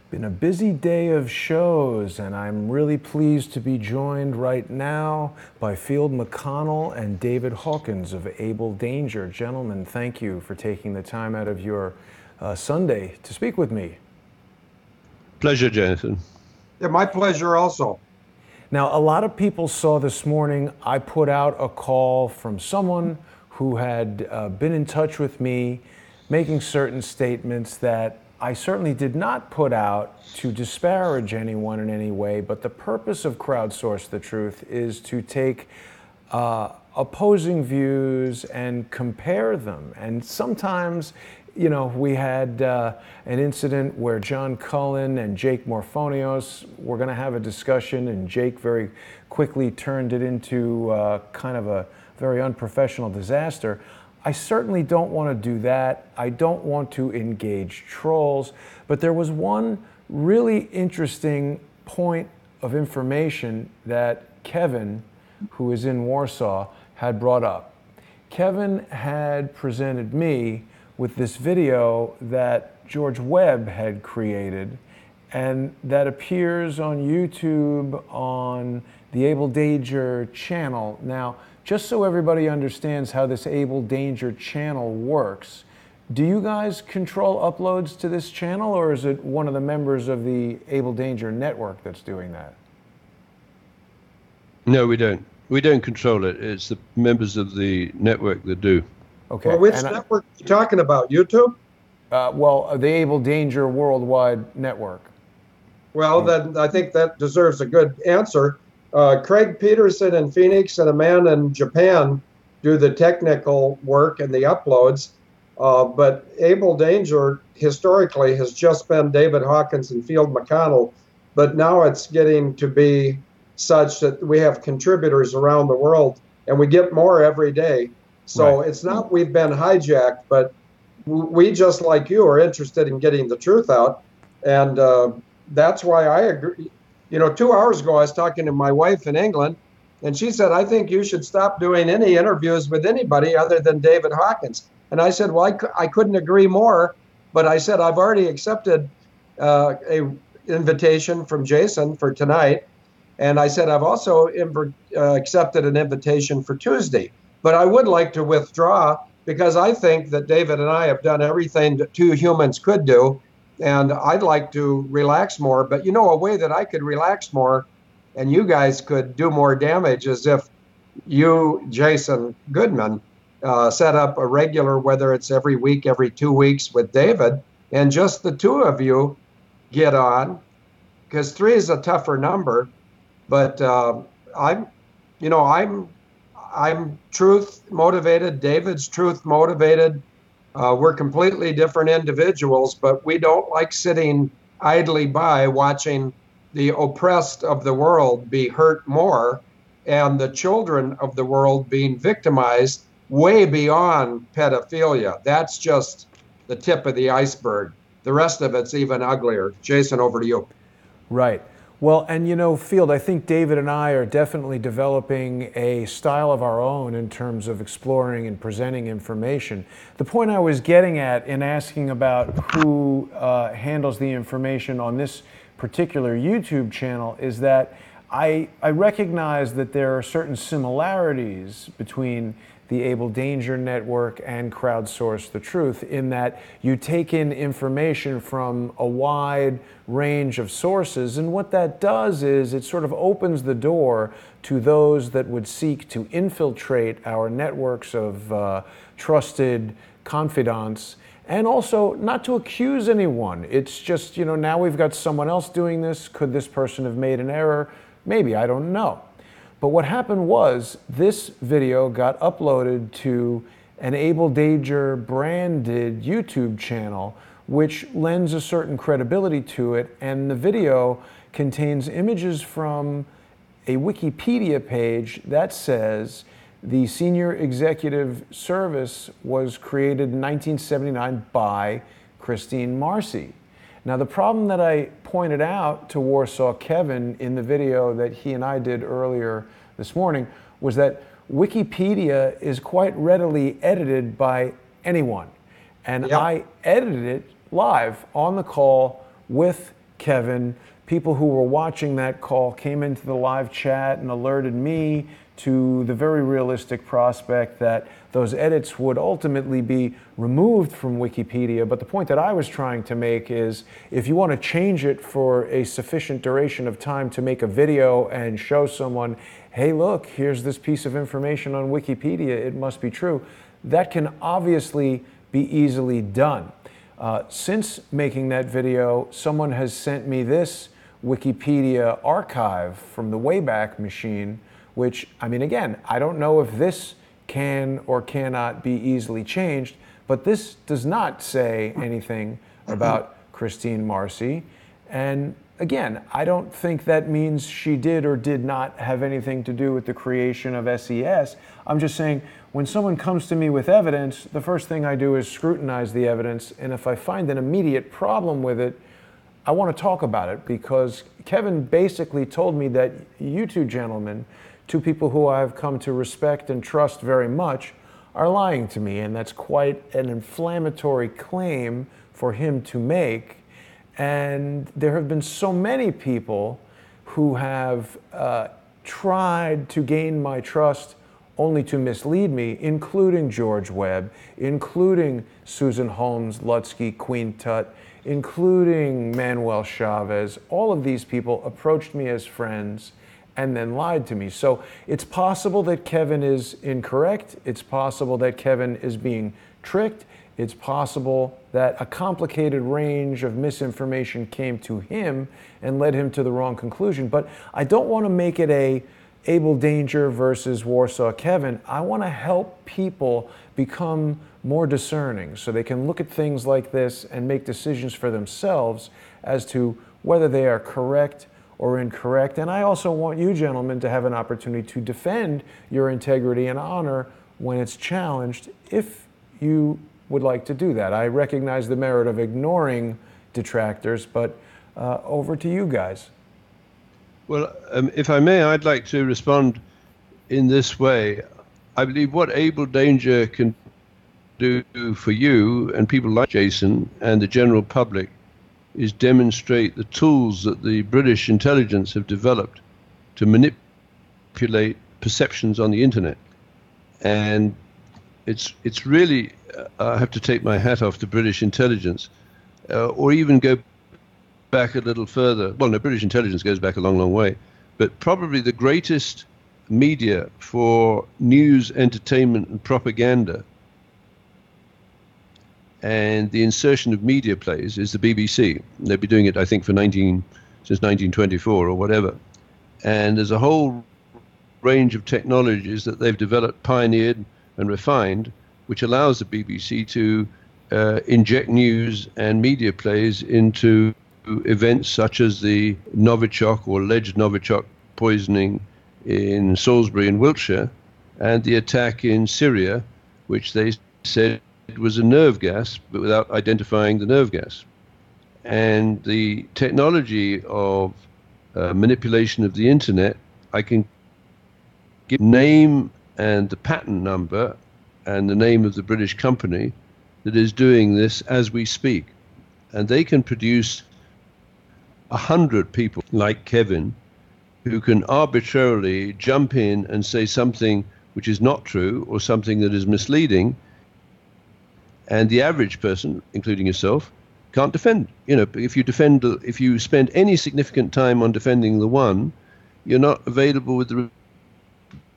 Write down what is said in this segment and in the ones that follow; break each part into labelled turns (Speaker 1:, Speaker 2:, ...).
Speaker 1: Been a busy day of shows, and I'm really pleased to be joined right now by Field McConnell and David Hawkins of Abel Danger. Gentlemen, thank you for taking the time out of your Sunday to speak with me.
Speaker 2: Pleasure, Jonathan.
Speaker 3: Yeah, my pleasure also.
Speaker 1: Now, a lot of people saw this morning I put out a call from someone who had been in touch with me making certain statements that I certainly did not put out to disparage anyone in any way, but the purpose of Crowdsource the Truth is to take opposing views and compare them. And sometimes, you know, we had an incident where John Cullen and Jake Morphonios were going to have a discussion, and Jake very quickly turned it into kind of a very unprofessional disaster. I certainly don't want to do that. I don't want to engage trolls, but there was one really interesting point of information that Kevin, who is in Warsaw, had brought up. Kevin had presented me with this video that George Webb had created and that appears on YouTube on the Abel Danger channel. Now, just so everybody understands how this Abel Danger channel works, do you guys control uploads to this channel, or is it one of the members of the Abel Danger network that's doing that?
Speaker 2: No, we don't. We don't control it. It's the members of the network that do.
Speaker 1: Okay.
Speaker 3: Well, which network are you talking about? YouTube?
Speaker 1: The Abel Danger Worldwide Network.
Speaker 3: Well, then I think that deserves a good answer. Craig Peterson in Phoenix and a man in Japan do the technical work and the uploads. But Abel Danger historically has just been David Hawkins and Field McConnell. But now it's getting to be such that we have contributors around the world, and we get more every day. So It's not we've been hijacked, but we, just like you, are interested in getting the truth out. And that's why I agree. You know, 2 hours ago, I was talking to my wife in England, and she said, I think you should stop doing any interviews with anybody other than David Hawkins. And I said, well, I couldn't agree more. But I said, I've already accepted a invitation from Jason for tonight. And I said, I've also accepted an invitation for Tuesday. But I would like to withdraw because I think that David and I have done everything that two humans could do. And I'd like to relax more. But, you know, a way that I could relax more and you guys could do more damage is if you, Jason Goodman, set up a regular, whether it's every week, every 2 weeks with David, and just the two of you get on, because 3 is a tougher number. But I'm truth motivated. David's truth motivated. We're completely different individuals, but we don't like sitting idly by watching the oppressed of the world be hurt more and the children of the world being victimized way beyond pedophilia. That's just the tip of the iceberg. The rest of it's even uglier. Jason, over to you.
Speaker 1: Right. Well, and you know, Field, I think David and I are definitely developing a style of our own in terms of exploring and presenting information. The point I was getting at in asking about who handles the information on this particular YouTube channel is that I recognize that there are certain similarities between the Abel Danger Network and Crowdsource the Truth, in that you take in information from a wide range of sources, and what that does is it sort of opens the door to those that would seek to infiltrate our networks of trusted confidants, and also not to accuse anyone. It's just, you know, now we've got someone else doing this. Could this person have made an error? Maybe, I don't know. But what happened was this video got uploaded to an Abel Danger branded YouTube channel, which lends a certain credibility to it. And the video contains images from a Wikipedia page that says the Senior Executive Service was created in 1979 by Christine Marcy. Now, the problem that I pointed out to Warsaw Kevin in the video that he and I did earlier this morning was that Wikipedia is quite readily edited by anyone. And I edited it live on the call with Kevin, people who were watching that call came into the live chat and alerted me to the very realistic prospect that those edits would ultimately be removed from Wikipedia. But the point that I was trying to make is, if you want to change it for a sufficient duration of time to make a video and show someone, hey, look, here's this piece of information on Wikipedia, it must be true, that can obviously be easily done. Since making that video, someone has sent me this Wikipedia archive from the Wayback Machine, which, I mean, again, I don't know if this can or cannot be easily changed, but this does not say anything about Christine Marcy. And again, I don't think that means she did or did not have anything to do with the creation of SES. I'm just saying, when someone comes to me with evidence, the first thing I do is scrutinize the evidence, and if I find an immediate problem with it, I want to talk about it, because Kevin basically told me that you two gentlemen, two people who I've come to respect and trust very much, are lying to me, and that's quite an inflammatory claim for him to make. And there have been so many people who have tried to gain my trust only to mislead me, including George Webb, including Susan Holmes, Lutsky, Queen Tut, including Manuel Chavez. All of these people approached me as friends and then lied to me. So it's possible that Kevin is incorrect. It's possible that Kevin is being tricked. It's possible that a complicated range of misinformation came to him and led him to the wrong conclusion. But I don't want to make it a Abel Danger versus Warsaw Kevin. I want to help people become more discerning so they can look at things like this and make decisions for themselves as to whether they are correct or incorrect. And I also want you gentlemen to have an opportunity to defend your integrity and honor when it's challenged, if you would like to do that. I recognize the merit of ignoring detractors, but over to you guys.
Speaker 2: Well, if I may, I'd like to respond in this way. I believe what Abel Danger can do for you and people like Jason and the general public is demonstrate the tools that the British intelligence have developed to manipulate perceptions on the internet. And it's really, I have to take my hat off to British intelligence, or even go back a little further. Well, no, British intelligence goes back a long, long way, but probably the greatest media for news, entertainment, and propaganda, and the insertion of media plays, is the BBC. They've been doing it, I think, since 1924 or whatever. And there's a whole range of technologies that they've developed, pioneered, and refined, which allows the BBC to inject news and media plays into events such as the Novichok or alleged Novichok poisoning in Salisbury in Wiltshire, and the attack in Syria, which they said was a nerve gas, but without identifying the nerve gas. And the technology of manipulation of the internet, I can give name and the patent number and the name of the British company that is doing this as we speak. And they can produce 100 people like Kevin who can arbitrarily jump in and say something which is not true or something that is misleading, and the average person, including yourself, can't defend. You know, if you spend any significant time on defending the one, you're not available with the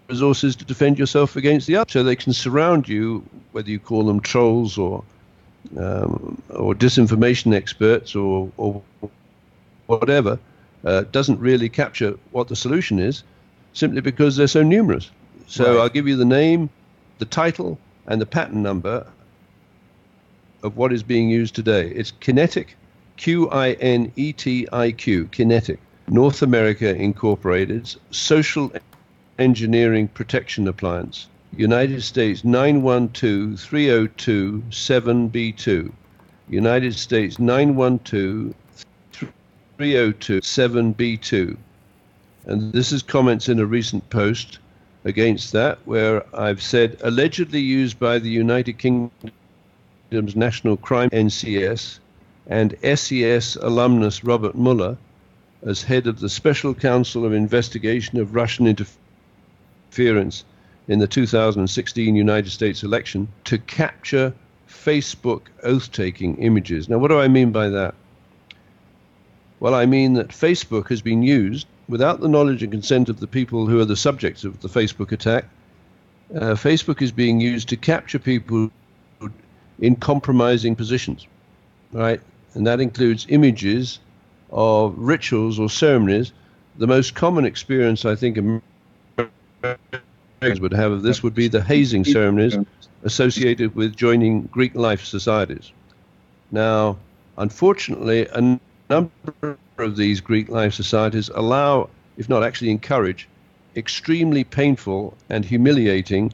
Speaker 2: resources to defend yourself against the other. So they can surround you, whether you call them trolls or disinformation experts or whatever, doesn't really capture what the solution is, simply because they're so numerous. So right. I'll give you the name, the title, and the patent number of what is being used today. It's Kinetic, Q-I-N-E-T-I-Q, Kinetic, North America Incorporated, Social Engineering Protection Appliance, United States 912-302-7B2, United States 912-302-7B2. And this is comments in a recent post against that, where I've said, allegedly used by the United Kingdom's National Crime NCS and SES alumnus Robert Mueller as head of the Special Council of Investigation of Russian Interference in the 2016 United States election to capture Facebook oath-taking images. Now, what do I mean by that? Well, I mean that Facebook has been used without the knowledge and consent of the people who are the subjects of the Facebook attack. Facebook is being used to capture people in compromising positions, right? And that includes images of rituals or ceremonies. The most common experience I think Americans would have of this would be the hazing ceremonies associated with joining Greek life societies. Now, unfortunately, a number of these Greek life societies allow, if not actually encourage, extremely painful and humiliating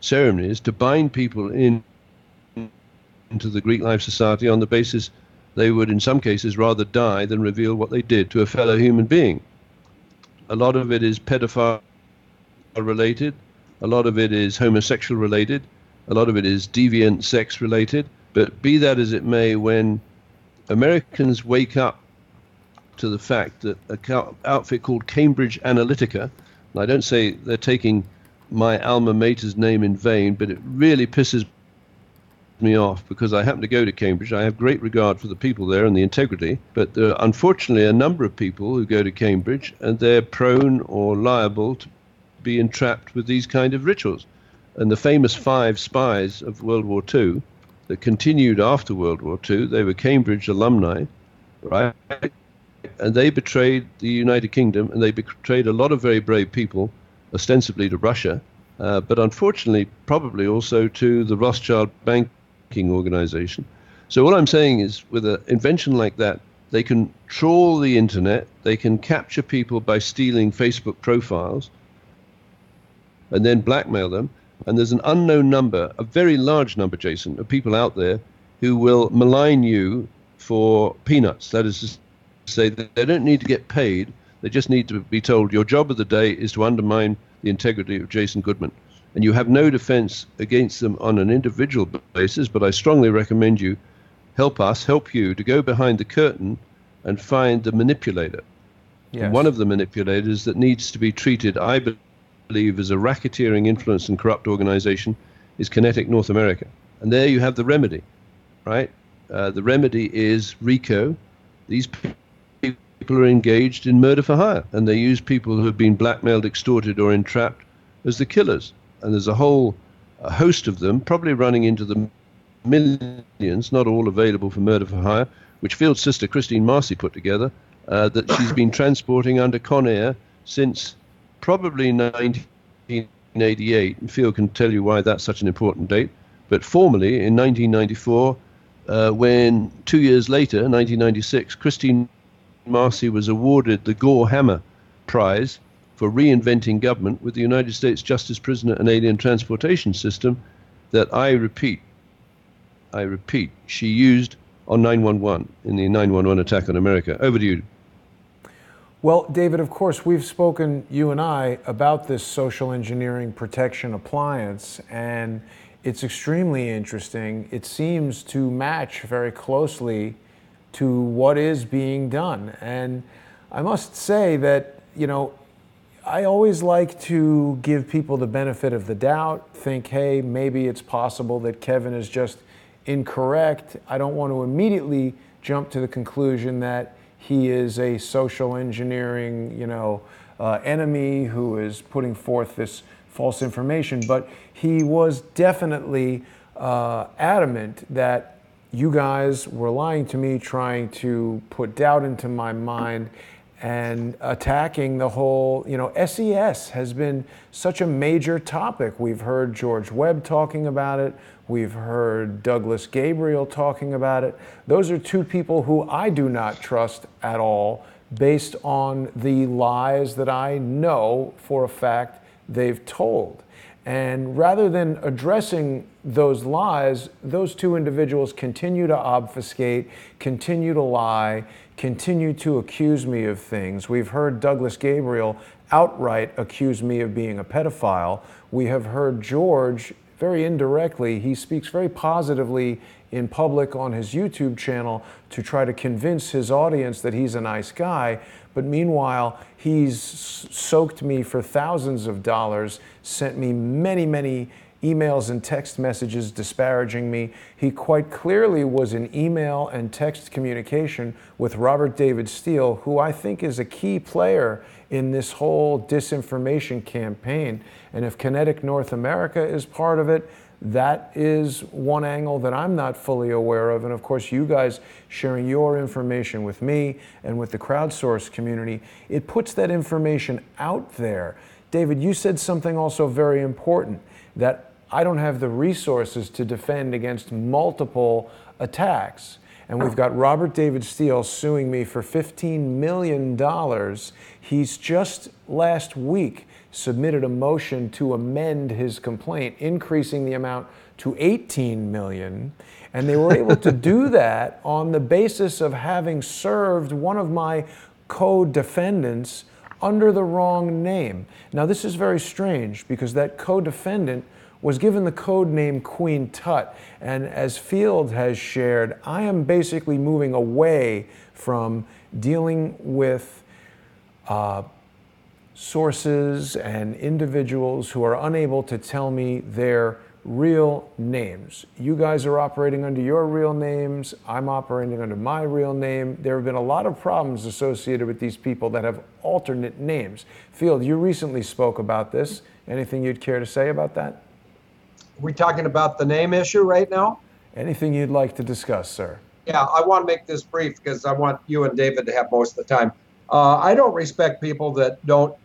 Speaker 2: ceremonies to bind people into the Greek life society on the basis they would, in some cases, rather die than reveal what they did to a fellow human being. A lot of it is pedophile related, a lot of it is homosexual related, a lot of it is deviant sex related, but be that as it may, when Americans wake up to the fact that an outfit called Cambridge Analytica, and I don't say they're taking my alma mater's name in vain, but it really pisses me off because I happen to go to Cambridge. I have great regard for the people there and the integrity, but there are unfortunately a number of people who go to Cambridge and they're prone or liable to be entrapped with these kind of rituals. And the famous 5 spies of World War II that continued after World War II, they were Cambridge alumni, right? And they betrayed the United Kingdom, and they betrayed a lot of very brave people, ostensibly to Russia, but unfortunately probably also to the Rothschild banking organization. So what I'm saying is, with an invention like that, they can trawl the internet, they can capture people by stealing Facebook profiles, and then blackmail them. And there's an unknown number, a very large number, Jason, of people out there who will malign you for peanuts. That is to say that they don't need to get paid. They just need to be told your job of the day is to undermine the integrity of Jason Goodman. And you have no defense against them on an individual basis, but I strongly recommend you help you to go behind the curtain and find the manipulator. Yes. And one of the manipulators that needs to be treated, I believe, as a racketeering, influence, and corrupt organization is Kinetic North America. And there you have the remedy, right? The remedy is RICO. These people are engaged in murder for hire, and they use people who have been blackmailed, extorted, or entrapped as the killers. And there's a whole host of them, probably running into the millions, not all available for murder for hire, which Field's sister Christine Marcy put together, that she's been transporting under Con Air since probably 1988. And Field can tell you why that's such an important date. But formally, in 1994, when 2 years later, 1996, Christine Marcy was awarded the Gore Hammer Prize for reinventing government with the United States Justice Prisoner and Alien Transportation System that I repeat, she used on 9/11 in the 9/11 attack on America. Over to you.
Speaker 1: Well, David, of course, we've spoken, you and I, about this social engineering protection appliance, and it's extremely interesting. It seems to match very closely to what is being done. And I must say that, you know, I always like to give people the benefit of the doubt, think, hey, maybe it's possible that Kevin is just incorrect. I don't want to immediately jump to the conclusion that he is a social engineering, enemy who is putting forth this false information. But he was definitely adamant that you guys were lying to me, trying to put doubt into my mind, and attacking the whole, SES has been such a major topic. We've heard George Webb talking about it. We've heard Douglas Gabriel talking about it. Those are two people who I do not trust at all, based on the lies that I know for a fact they've told. And rather than addressing those lies, those two individuals continue to obfuscate, continue to lie, continue to accuse me of things. We've heard Douglas Gabriel outright accuse me of being a pedophile. We have heard George very indirectly, he speaks very positively in public on his YouTube channel to try to convince his audience that he's a nice guy. But meanwhile, he's soaked me for thousands of dollars, sent me many, many emails and text messages disparaging me. He quite clearly was in email and text communication with Robert David Steele, who I think is a key player in this whole disinformation campaign. And if Kinetic North America is part of it, that is one angle that I'm not fully aware of. And of course, you guys sharing your information with me and with the Crowdsource community, it puts that information out there. David, you said something also very important, that I don't have the resources to defend against multiple attacks. And we've got Robert David Steele suing me for $15 million. He's just last week submitted a motion to amend his complaint, increasing the amount to $18 million. And they were able to do that on the basis of having served one of my co-defendants under the wrong name. Now, this is very strange because that co-defendant was given the code name Queen Tut. And as Field has shared, I am basically moving away from dealing with sources and individuals who are unable to tell me their real names. You guys are operating under your real names. I'm operating under my real name. There have been a lot of problems associated with these people that have alternate names. Field, you recently spoke about this. Anything you'd care to say about that?
Speaker 3: Are we talking about the name issue right now?
Speaker 1: Anything you'd like to discuss, sir?
Speaker 3: Yeah, I want to make this brief because I want you and David to have most of the time. I don't respect people that don't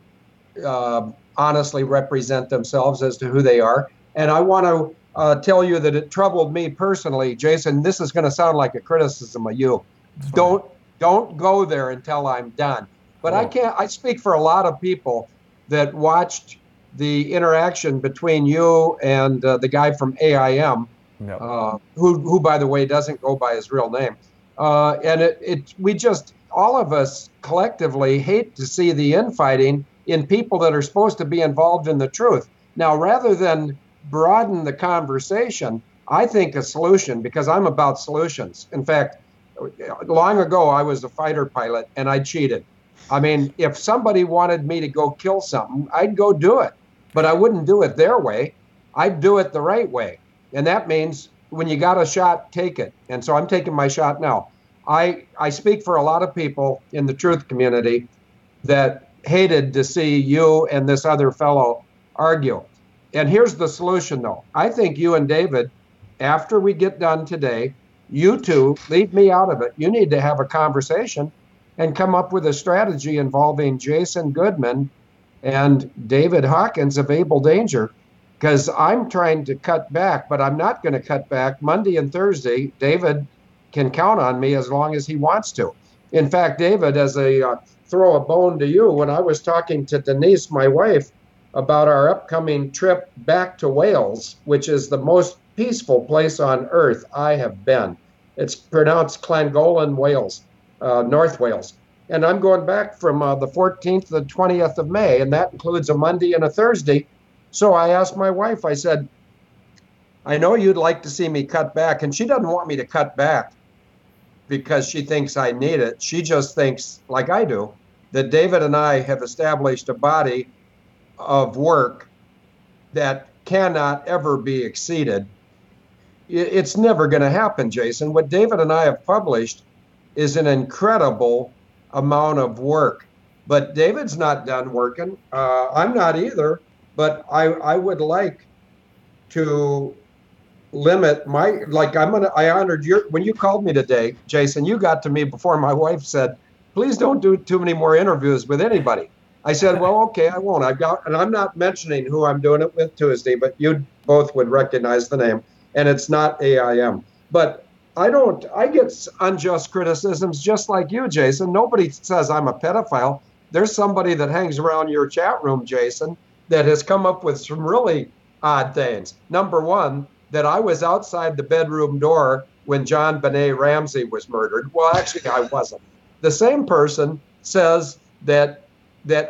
Speaker 3: honestly represent themselves as to who they are. And I want to tell you that it troubled me personally, Jason. This is going to sound like a criticism of you. Don't go there until I'm done. But I speak for a lot of people that watched the interaction between you and the guy from AIM, who, by the way, doesn't go by his real name. And we just, all of us collectively hate to see the infighting in people that are supposed to be involved in the truth. Now, rather than broaden the conversation, I think a solution, because I'm about solutions. In fact, long ago, I was a fighter pilot and I cheated. I mean, if somebody wanted me to go kill something, I'd go do it. But I wouldn't do it their way. I'd do it the right way. And that means when you got a shot, take it. And so I'm taking my shot now. I speak for a lot of people in the truth community that hated to see you and this other fellow argue. And here's the solution, though. I think you and David, after we get done today, you two, leave me out of it. You need to have a conversation and come up with a strategy involving Jason Goodman and David Hawkins of Abel Danger, because I'm trying to cut back, but I'm not going to cut back. Monday and Thursday, David can count on me as long as he wants to. In fact, David, as a throw a bone to you, when I was talking to Denise, my wife, about our upcoming trip back to Wales, which is the most peaceful place on earth I have been. It's pronounced Llangollen, Wales, North Wales. And I'm going back from the 14th to the 20th of May, and that includes a Monday and a Thursday. So I asked my wife, I said, I know you'd like to see me cut back, and she doesn't want me to cut back because she thinks I need it. She just thinks, like I do, that David and I have established a body of work that cannot ever be exceeded. It's never going to happen, Jason. What David and I have published is an incredible amount of work. But David's not done working. I'm not either. But I would like to limit my, like I honored when you called me today, Jason, you got to me before my wife said, please don't do too many more interviews with anybody. I said, well, okay, I won't. And I'm not mentioning who I'm doing it with Tuesday, but you both would recognize the name, and it's not AIM. But I get unjust criticisms just like you, Jason. Nobody says I'm a pedophile. There's somebody that hangs around your chat room, Jason, that has come up with some really odd things. Number one, that I was outside the bedroom door when John Benet Ramsey was murdered. Well, actually, I wasn't. The same person says that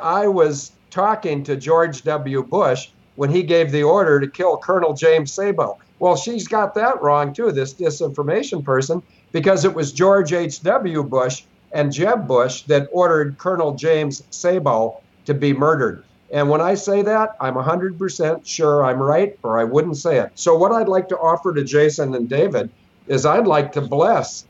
Speaker 3: I was talking to George W. Bush when he gave the order to kill Colonel James Sabo. Well, she's got that wrong too, this disinformation person, because it was George H.W. Bush and Jeb Bush that ordered Colonel James Sabo to be murdered. And when I say that, I'm 100% sure I'm right, or I wouldn't say it. So what I'd like to offer to Jason and David is I'd like to bless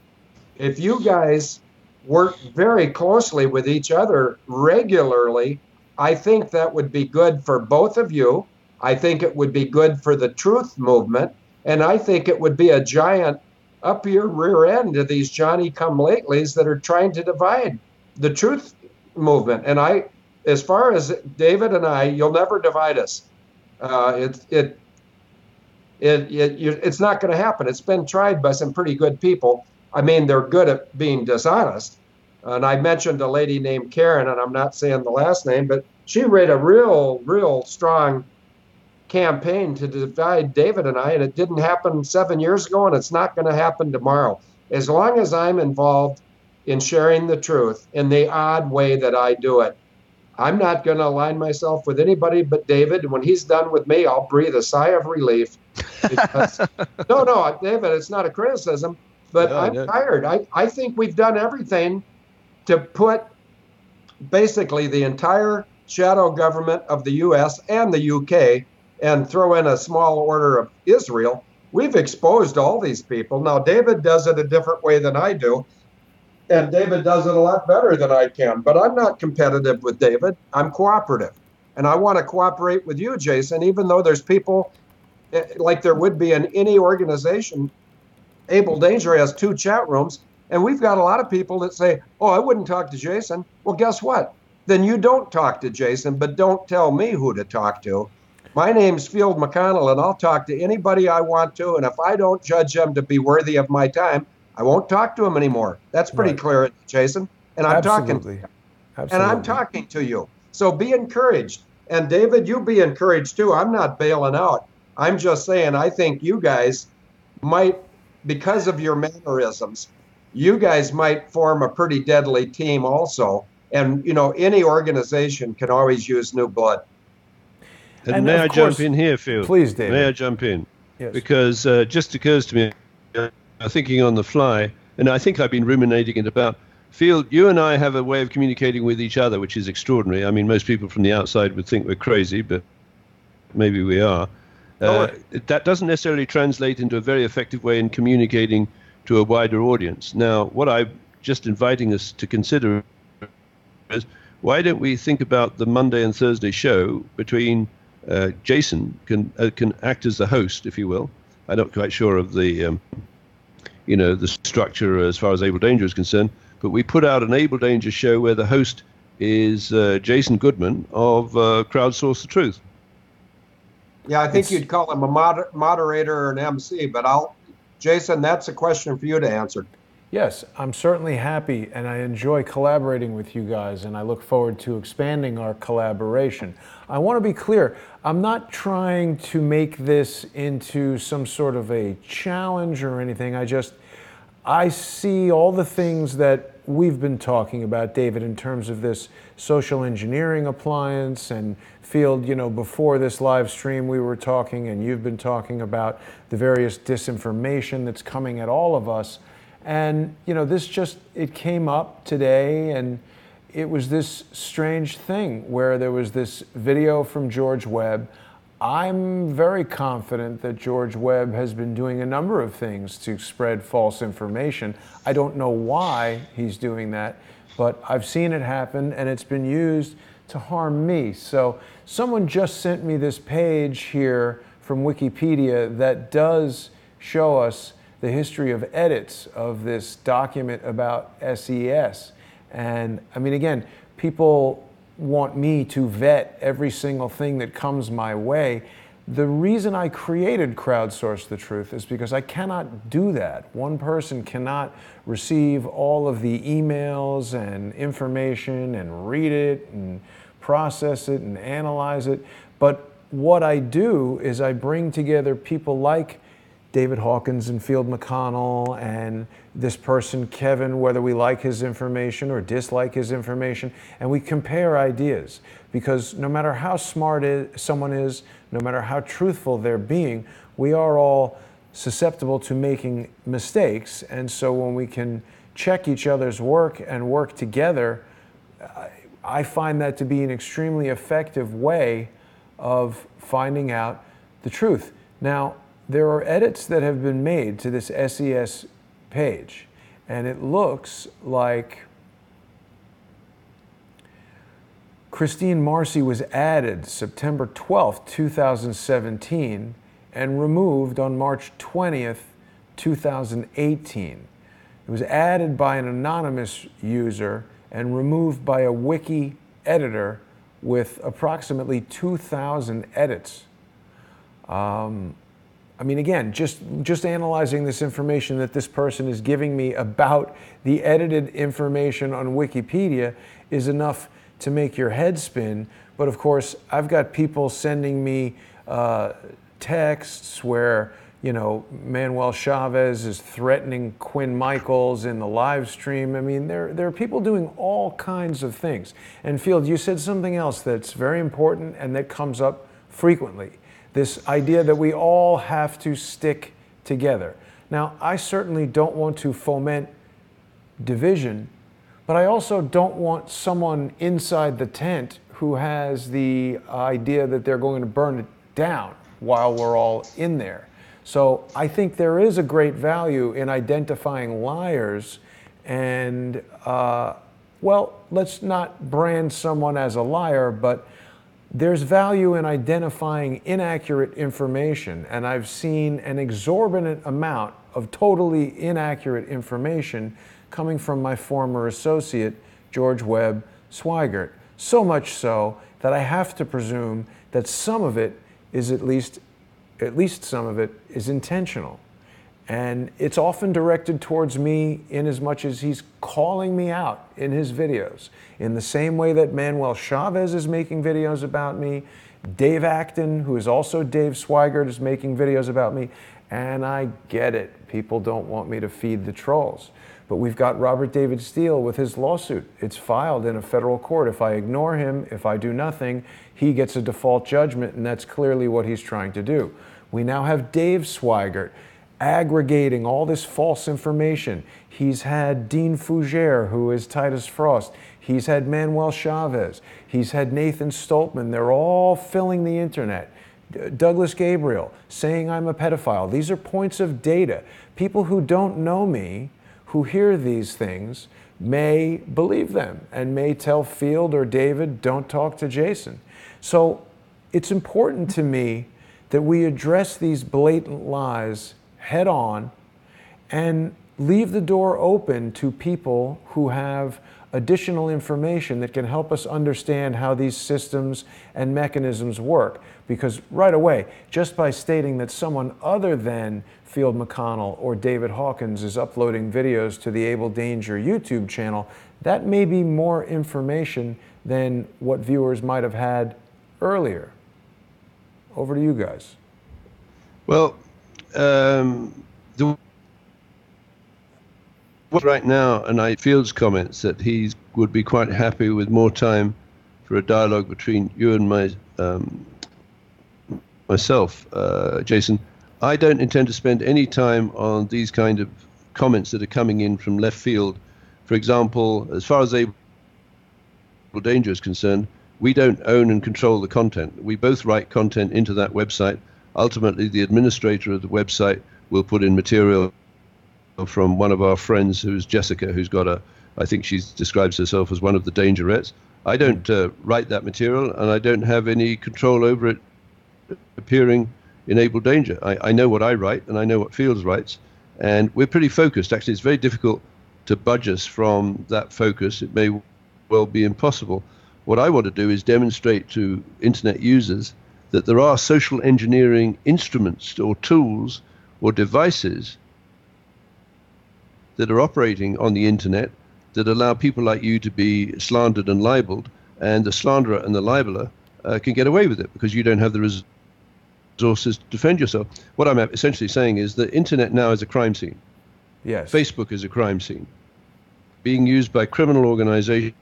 Speaker 3: if you guys work very closely with each other regularly. I think that would be good for both of you. I think it would be good for the truth movement. And I think it would be a giant up your rear end to these Johnny-come-latelys that are trying to divide the truth movement. And as far as David and I, you'll never divide us. It's not going to happen. It's been tried by some pretty good people. I mean, they're good at being dishonest. And I mentioned a lady named Karen, and I'm not saying the last name, but she ran a real strong campaign to divide David and I, and it didn't happen 7 years ago, and it's not going to happen tomorrow. As long as I'm involved in sharing the truth in the odd way that I do it, I'm not going to align myself with anybody but David. And when he's done with me, I'll breathe a sigh of relief. Because, no, David, it's not a criticism, but no, I'm tired. I think we've done everything to put basically the entire shadow government of the U.S. and the U.K. and throw in a small order of Israel. We've exposed all these people. Now, David does it a different way than I do. And David does it a lot better than I can. But I'm not competitive with David. I'm cooperative. And I want to cooperate with you, Jason, even though there's people like there would be in any organization. Abel Danger has 2 chat rooms. And we've got a lot of people that say, oh, I wouldn't talk to Jason. Well, guess what? Then you don't talk to Jason, but don't tell me who to talk to. My name's Field McConnell, and I'll talk to anybody I want to. And if I don't judge them to be worthy of my time, I won't talk to him anymore. That's pretty clear, Jason. And I'm talking to you. And I'm talking to you. So be encouraged. And David, you be encouraged too. I'm not bailing out. I'm just saying I think you guys might, because of your mannerisms, you guys might form a pretty deadly team also. And, any organization can always use new blood.
Speaker 2: And may I jump in here, Phil?
Speaker 1: Please, David.
Speaker 2: May I jump in?
Speaker 1: Yes.
Speaker 2: Because just occurs to me, thinking on the fly, and I think I've been ruminating it about, Phil, you and I have a way of communicating with each other, which is extraordinary. I mean, most people from the outside would think we're crazy, but maybe we are. That doesn't necessarily translate into a very effective way in communicating to a wider audience. Now, what I'm just inviting us to consider is, why don't we think about the Monday and Thursday show between Jason can act as the host, if you will. I'm not quite sure of the the structure as far as Abel Danger is concerned, but we put out an Abel Danger show where the host is Jason Goodman of Crowdsource the Truth.
Speaker 3: Yeah, I think you'd call him a moderator or an MC, but Jason, that's a question for you to answer.
Speaker 1: Yes, I'm certainly happy, and I enjoy collaborating with you guys, and I look forward to expanding our collaboration. I want to be clear, I'm not trying to make this into some sort of a challenge or anything. I see all the things that we've been talking about, David, in terms of this social engineering appliance, and Field, before this live stream we were talking, and you've been talking about the various disinformation that's coming at all of us. And, it came up today, and it was this strange thing where there was this video from George Webb. I'm very confident that George Webb has been doing a number of things to spread false information. I don't know why he's doing that, but I've seen it happen, and it's been used to harm me. So someone just sent me this page here from Wikipedia that does show us the history of edits of this document about SES. And I mean, again, people want me to vet every single thing that comes my way. The reason I created Crowdsource the Truth is because I cannot do that. One person cannot receive all of the emails and information and read it and process it and analyze it. But what I do is I bring together people like David Hawkins and Field McConnell and this person, Kevin, whether we like his information or dislike his information, and we compare ideas. Because no matter how smart someone is, no matter how truthful they're being, we are all susceptible to making mistakes. And so when we can check each other's work and work together, I find that to be an extremely effective way of finding out the truth. Now, there are edits that have been made to this SES page, and it looks like Christine Marcy was added September 12th, 2017, and removed on March 20th, 2018. It was added by an anonymous user and removed by a wiki editor with approximately 2,000 edits. I mean, again, just analyzing this information that this person is giving me about the edited information on Wikipedia is enough to make your head spin. But of course, I've got people sending me texts where, you know, Manuel Chavez is threatening Quinn Michaels in the live stream. I mean, there are people doing all kinds of things. And Field, you said something else that's very important and that comes up frequently. This idea that we all have to stick together. Now, I certainly don't want to foment division, but I also don't want someone inside the tent who has the idea that they're going to burn it down while we're all in there. So I think there is a great value in identifying liars and, well, let's not brand someone as a liar, but there's value in identifying inaccurate information. And I've seen an exorbitant amount of totally inaccurate information coming from my former associate, George Webb Swigert. So much so that I have to presume that some of it is at least some of it is intentional. And it's often directed towards me in as much as he's calling me out in his videos. In the same way that Manuel Chavez is making videos about me, Dave Acton, who is also Dave Swigert, is making videos about me. And I get it. People don't want me to feed the trolls. But we've got Robert David Steele with his lawsuit. It's filed in a federal court. If I ignore him, if I do nothing, he gets a default judgment, and that's clearly what he's trying to do. We now have Dave Swigert aggregating all this false information. He's had Dean Fougere, who is Titus Frost. He's had Manuel Chavez. He's had Nathan Stoltman. They're all filling the internet. Douglas Gabriel saying I'm a pedophile. These are points of data. People who don't know me, who hear these things, may believe them and may tell Field or David, don't talk to Jason. So it's important to me that we address these blatant lies head on and leave the door open to people who have additional information that can help us understand how these systems and mechanisms work. Because right away, just by stating that someone other than Field McConnell or David Hawkins is uploading videos to the Abel Danger YouTube channel, that may be more information than what viewers might have had earlier. Over to you guys.
Speaker 2: Well, right now, and I Field's comments that he would be quite happy with more time for a dialogue between you and myself, Jason. I don't intend to spend any time on these kind of comments that are coming in from left field. For example, as far as Abel Danger is concerned, we don't own and control the content. We both write content into that website. Ultimately, the administrator of the website will put in material from one of our friends, who's Jessica, who's got I think she describes herself as one of the Dangerettes. I don't write that material, and I don't have any control over it appearing in Abel Danger. I know what I write, and I know what Fields writes, and we're pretty focused. Actually, it's very difficult to budge us from that focus. It may well be impossible. What I want to do is demonstrate to internet users that there are social engineering instruments or tools or devices that are operating on the internet that allow people like you to be slandered and libeled, and the slanderer and the libeler can get away with it because you don't have the resources to defend yourself. What I'm essentially saying is the internet now is a crime scene.
Speaker 1: Yes.
Speaker 2: Facebook is a crime scene, being used by criminal organizations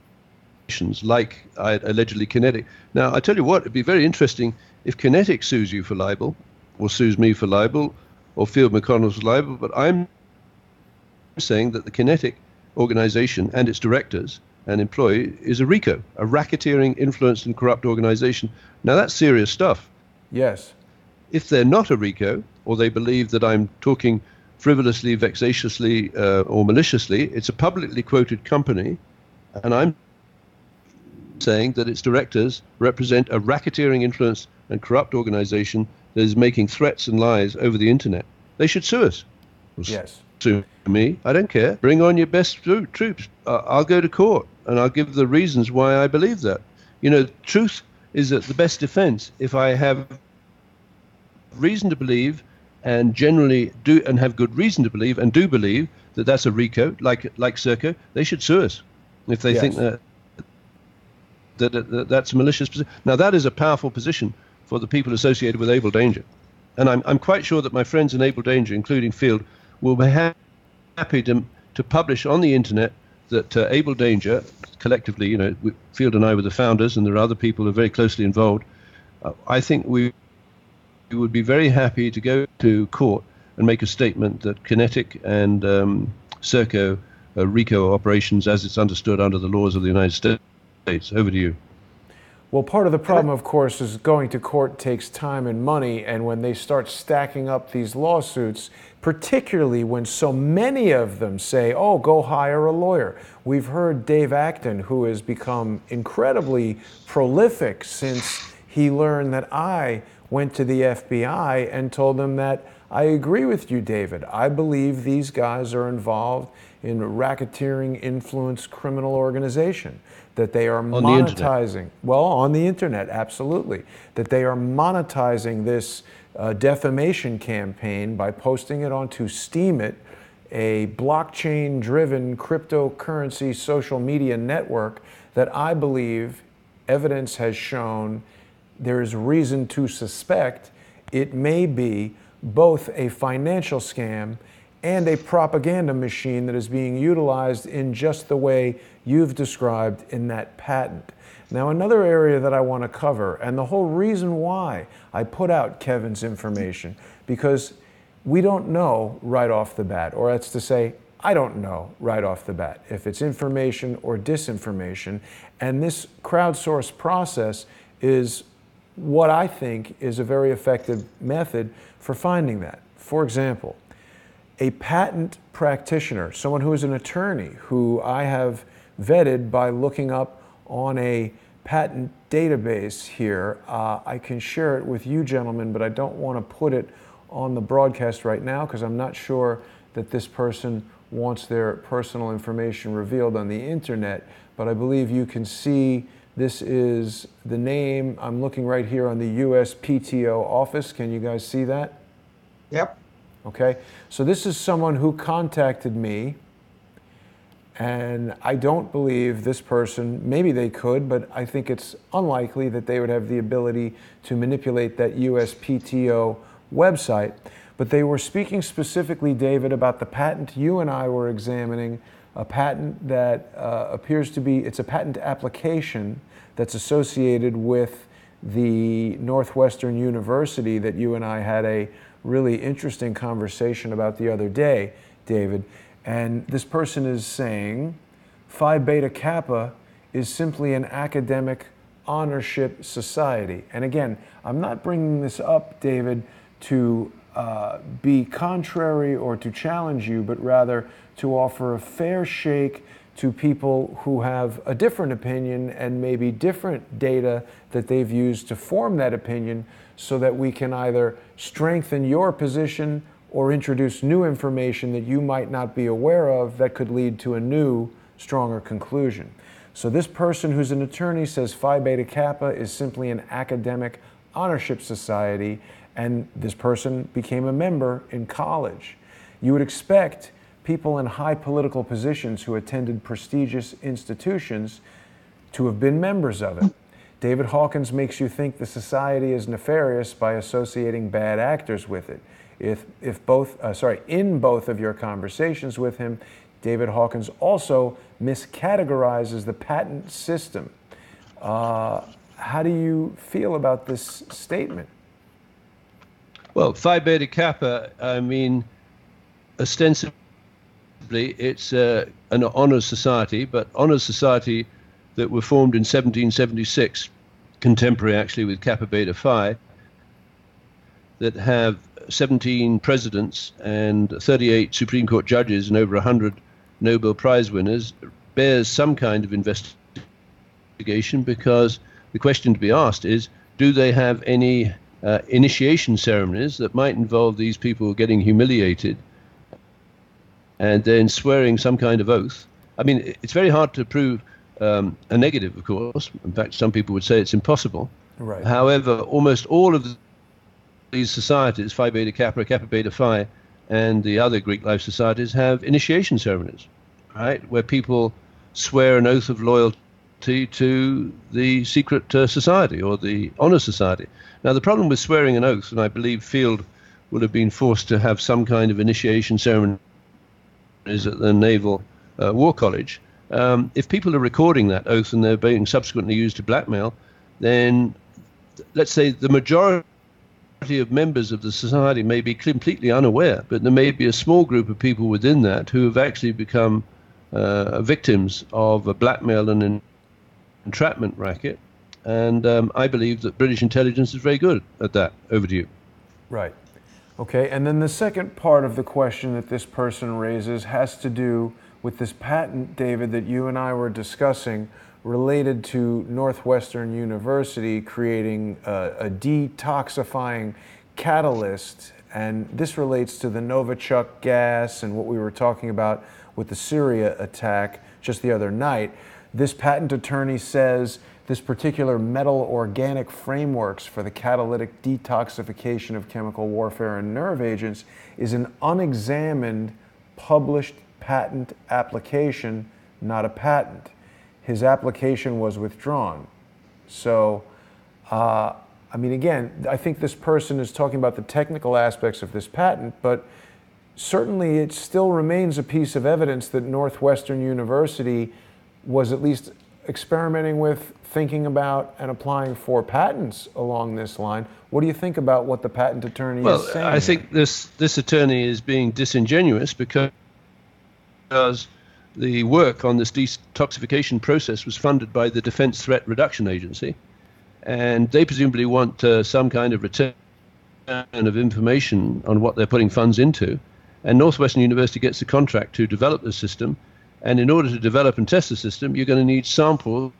Speaker 2: like allegedly Kinetic. Now, I tell you what, it'd be very interesting if Kinetic sues you for libel, or sues me for libel, or Field McConnell's for libel, but I'm saying that the Kinetic organization and its directors and employee is a RICO, a racketeering, influenced and corrupt organization. Now, that's serious stuff.
Speaker 1: Yes.
Speaker 2: If they're not a RICO, or they believe that I'm talking frivolously, vexatiously, or maliciously, it's a publicly quoted company, and I'm saying that its directors represent a racketeering, influenced and corrupt organization that is making threats and lies over the internet. They should sue us.
Speaker 1: Yes.
Speaker 2: Sue me. I don't care. Bring on your best troops. I'll go to court and I'll give the reasons why I believe that. You know, truth is the best defense. If I have reason to believe, and generally do, and have good reason to believe, and do believe that that's a RICO, like Serco, they should sue us if they think that's a malicious position. Now, that is a powerful position for the people associated with Abel Danger. And I'm quite sure that my friends in Abel Danger, including Field, will be happy to publish on the internet that Abel Danger, collectively, you know, Field and I were the founders, and there are other people who are very closely involved. I think we would be very happy to go to court and make a statement that Kinetic and Serco are RICO operations as it's understood under the laws of the United States. Over to you.
Speaker 1: Well, part of the problem, of course, is going to court takes time and money, and when they start stacking up these lawsuits, particularly when so many of them say, oh, go hire a lawyer. We've heard Dave Acton, who has become incredibly prolific since he learned that I went to the FBI and told them that I agree with you, David. I believe these guys are involved in racketeering, influence, criminal organization, that they are monetizing. Well, on the internet, absolutely. That they are monetizing this defamation campaign by posting it onto Steemit, a blockchain-driven cryptocurrency social media network that I believe evidence has shown there is reason to suspect it may be both a financial scam and a propaganda machine that is being utilized in just the way you've described in that patent. Now, another area that I want to cover, and the whole reason why I put out Kevin's information, because we don't know right off the bat, or that's to say, I don't know right off the bat if it's information or disinformation, and this crowdsource process is what I think is a very effective method for finding that. For example, a patent practitioner, someone who is an attorney who I have vetted by looking up on a patent database here. I can share it with you gentlemen, but I don't want to put it on the broadcast right now because I'm not sure that this person wants their personal information revealed on the internet, but I believe you can see this is the name. I'm looking right here on the USPTO office. Can you guys see that?
Speaker 3: Yep.
Speaker 1: Okay, so this is someone who contacted me, and I don't believe this person, maybe they could, but I think it's unlikely that they would have the ability to manipulate that USPTO website. But they were speaking specifically, David, about the patent you and I were examining, a patent that appears to be, it's a patent application that's associated with the Northwestern University that you and I had a really interesting conversation about the other day, David. And this person is saying Phi Beta Kappa is simply an academic honorship society. And again, I'm not bringing this up, David, to be contrary or to challenge you, but rather to offer a fair shake to people who have a different opinion and maybe different data that they've used to form that opinion, so that we can either strengthen your position or introduce new information that you might not be aware of that could lead to a new, stronger conclusion. So this person who's an attorney says Phi Beta Kappa is simply an academic honorship society, and this person became a member in college. You would expect people in high political positions who attended prestigious institutions to have been members of it. David Hawkins makes you think the society is nefarious by associating bad actors with it. In both of your conversations with him, David Hawkins also miscategorizes the patent system. How do you feel about this statement?
Speaker 2: Well, Phi Beta Kappa, I mean, ostensibly it's an honor society, but honor society that were formed in 1776, contemporary actually with Kappa Beta Phi, that have 17 presidents and 38 Supreme Court judges and over 100 Nobel Prize winners, bears some kind of investigation, because the question to be asked is, do they have any initiation ceremonies that might involve these people getting humiliated and then swearing some kind of oath? I mean, it's very hard to prove a negative, of course. In fact, some people would say it's impossible.
Speaker 1: Right.
Speaker 2: However, almost all of these societies, Phi Beta Kappa, Kappa Beta Phi, and the other Greek life societies have initiation ceremonies, right, where people swear an oath of loyalty to the secret society or the honor society. Now, the problem with swearing an oath, and I believe Field will have been forced to have some kind of initiation ceremonies at the Naval War College. If people are recording that oath and they're being subsequently used to blackmail, then let's say the majority of members of the society may be completely unaware, but there may be a small group of people within that who have actually become victims of a blackmail and entrapment racket. And I believe that British intelligence is very good at that. Over to you.
Speaker 1: Right. Okay, and then the second part of the question that this person raises has to do with this patent, David, that you and I were discussing, related to Northwestern University creating a detoxifying catalyst. And this relates to the Novichok gas and what we were talking about with the Syria attack just the other night. This patent attorney says this particular metal organic frameworks for the catalytic detoxification of chemical warfare and nerve agents is an unexamined, published patent application, not a patent. His application was withdrawn. So, I mean, again, I think this person is talking about the technical aspects of this patent, but certainly it still remains a piece of evidence that Northwestern University was at least experimenting with, thinking about, and applying for patents along this line. What do you think about what the patent attorney is saying?
Speaker 2: Well, I think this attorney is being disingenuous because the work on this detoxification process was funded by the Defense Threat Reduction Agency, and they presumably want some kind of return of information on what they're putting funds into. And Northwestern University gets the contract to develop the system, and in order to develop and test the system, you're going to need samples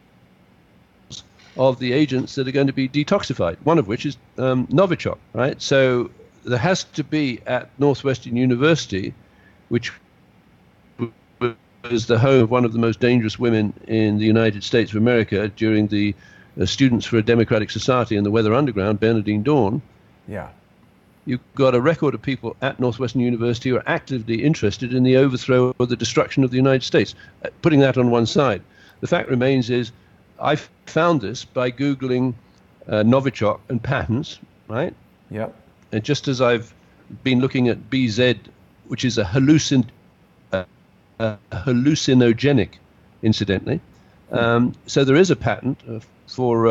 Speaker 2: of the agents that are going to be detoxified, one of which is Novichok, right? So there has to be at Northwestern University, which was the home of one of the most dangerous women in the United States of America during the Students for a Democratic Society and the Weather Underground, Bernadine Dawn.
Speaker 1: Yeah.
Speaker 2: You've got a record of people at Northwestern University who are actively interested in the overthrow or the destruction of the United States. Putting that on one side, the fact remains is I found this by Googling Novichok and patents, right?
Speaker 1: Yep.
Speaker 2: And just as I've been looking at BZ, which is a hallucinogenic, incidentally. So there is a patent for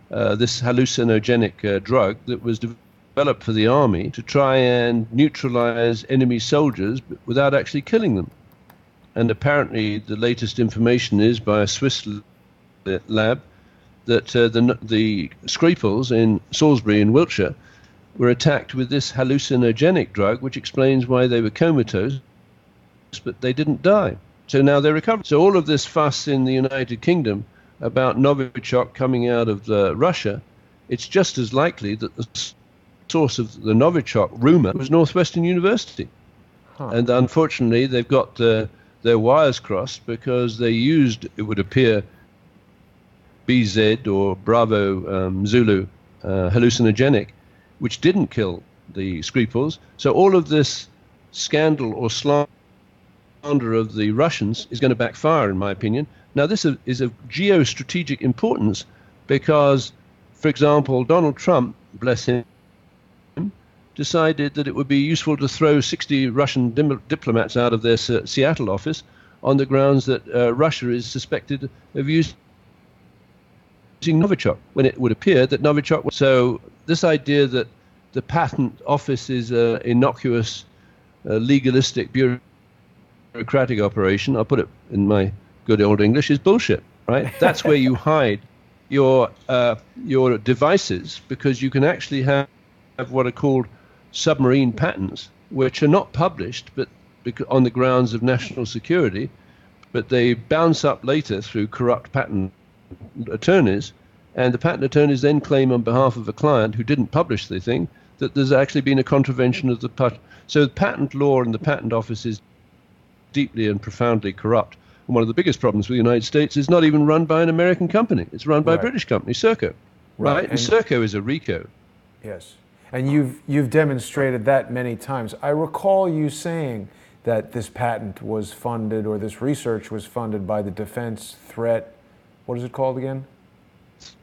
Speaker 2: this hallucinogenic drug that was developed for the army to try and neutralize enemy soldiers without actually killing them. And apparently the latest information is by a Swiss lab that the Skripals in Salisbury in Wiltshire were attacked with this hallucinogenic drug, which explains why they were comatose, but they didn't die. So now they're recovered. So all of this fuss in the United Kingdom about Novichok coming out of Russia, it's just as likely that the source of the Novichok rumor was Northwestern University. Huh. And unfortunately, they've got their wires crossed because they used, it would appear, BZ or Bravo Zulu hallucinogenic, which didn't kill the Skripals. So all of this scandal or slander of the Russians is going to backfire, in my opinion. Now, this is of geostrategic importance because, for example, Donald Trump, bless him, decided that it would be useful to throw 60 Russian diplomats out of their Seattle office on the grounds that Russia is suspected of using Novichok, when it would appear that Novichok was. So this idea that the patent office is an innocuous, legalistic, bureaucratic operation, I'll put it in my good old English, is bullshit, right? That's where you hide your devices, because you can actually have what are called submarine patents, which are not published, but on the grounds of national security, but they bounce up later through corrupt patent attorneys, and the patent attorneys then claim on behalf of a client who didn't publish the thing that there's actually been a contravention of the patent. So patent law and the patent office is deeply and profoundly corrupt. And one of the biggest problems with the United States is not even run by an American company. It's run by a British company, Serco. Right? And Serco is a RICO.
Speaker 1: Yes. And you've demonstrated that many times. I recall you saying that this patent was funded, or this research was funded, by the Defense Threat, what is it called again?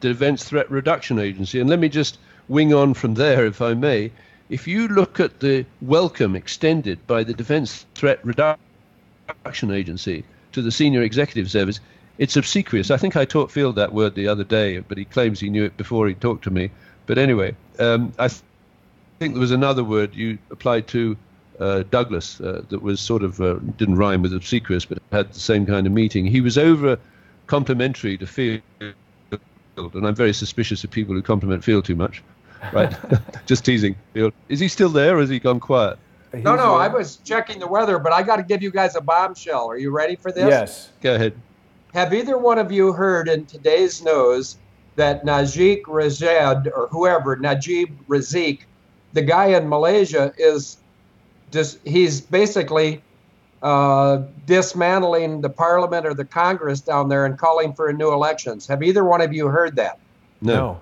Speaker 2: The Defense Threat Reduction Agency. And let me just wing on from there, if I may. If you look at the welcome extended by the Defense Threat Reduction Agency to the senior executive service, it's obsequious. I think I taught Field that word the other day, but he claims he knew it before he talked to me. But anyway, I think there was another word you applied to Douglas that was sort of, didn't rhyme with obsequious, but had the same kind of meaning. He was over complimentary to Field, and I'm very suspicious of people who compliment Field too much. Right? Just teasing. Field. Is he still there, or has he gone quiet?
Speaker 3: No, I was checking the weather, but I got to give you guys a bombshell. Are you ready for this?
Speaker 1: Yes.
Speaker 2: Go ahead.
Speaker 3: Have either one of you heard in today's news that Najib Razak, or whoever, Najib Razak, the guy in Malaysia, he's basically dismantling the parliament or the Congress down there and calling for new elections. Have either one of you heard that?
Speaker 1: No.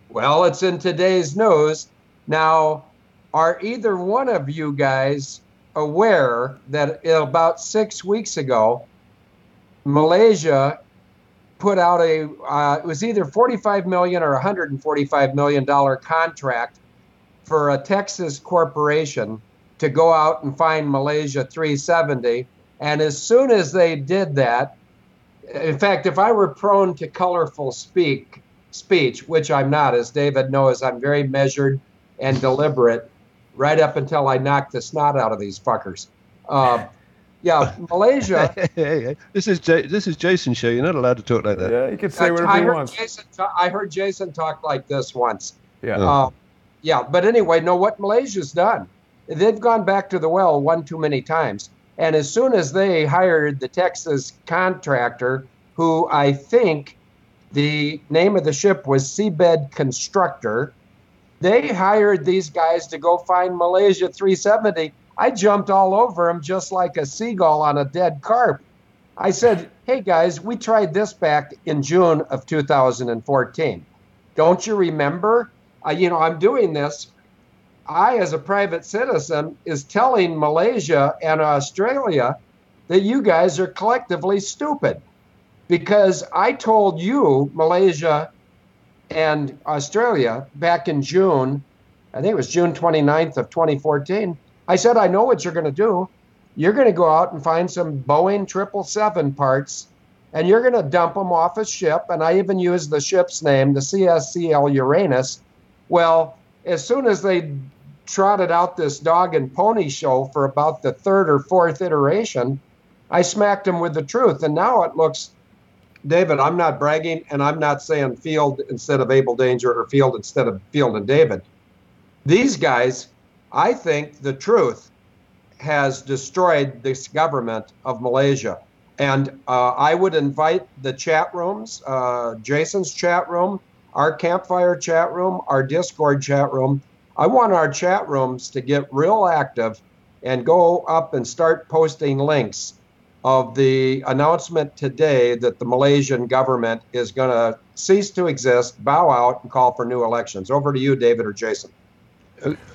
Speaker 3: Well, it's in today's news. Now, are either one of you guys aware that about 6 weeks ago, Malaysia put out it was either $45 million or $145 million contract for a Texas corporation to go out and find Malaysia 370. And as soon as they did that, in fact, if I were prone to colorful speech, which I'm not, as David knows, I'm very measured and deliberate, right up until I knock the snot out of these fuckers. Yeah, Malaysia.
Speaker 2: Hey. This is Jason's show. You're not allowed to talk like that.
Speaker 1: Yeah, you can say whatever you want.
Speaker 3: I heard Jason talk like this once.
Speaker 1: Yeah.
Speaker 3: Yeah, but anyway, know what Malaysia's done? They've gone back to the well one too many times. And as soon as they hired the Texas contractor, who I think the name of the ship was Seabed Constructor, they hired these guys to go find Malaysia 370. I jumped all over them just like a seagull on a dead carp. I said, hey guys, we tried this back in June of 2014. Don't you remember? I'm doing this. I, as a private citizen, is telling Malaysia and Australia that you guys are collectively stupid. Because I told you, Malaysia and Australia, back in June, I think it was June 29th of 2014, I said, I know what you're going to do. You're going to go out and find some Boeing 777 parts, and you're going to dump them off a ship. And I even used the ship's name, the CSCL Uranus. Well, as soon as they trotted out this dog and pony show for about the third or fourth iteration, I smacked them with the truth. And now it looks, David, I'm not bragging, and I'm not saying Field instead of Abel Danger or Field instead of Field and David. These guys, I think the truth has destroyed this government of Malaysia. And I would invite the chat rooms, Jason's chat room, our Campfire chat room, our Discord chat room. I want our chat rooms to get real active and go up and start posting links of the announcement today that the Malaysian government is going to cease to exist, bow out, and call for new elections. Over to you, David or Jason.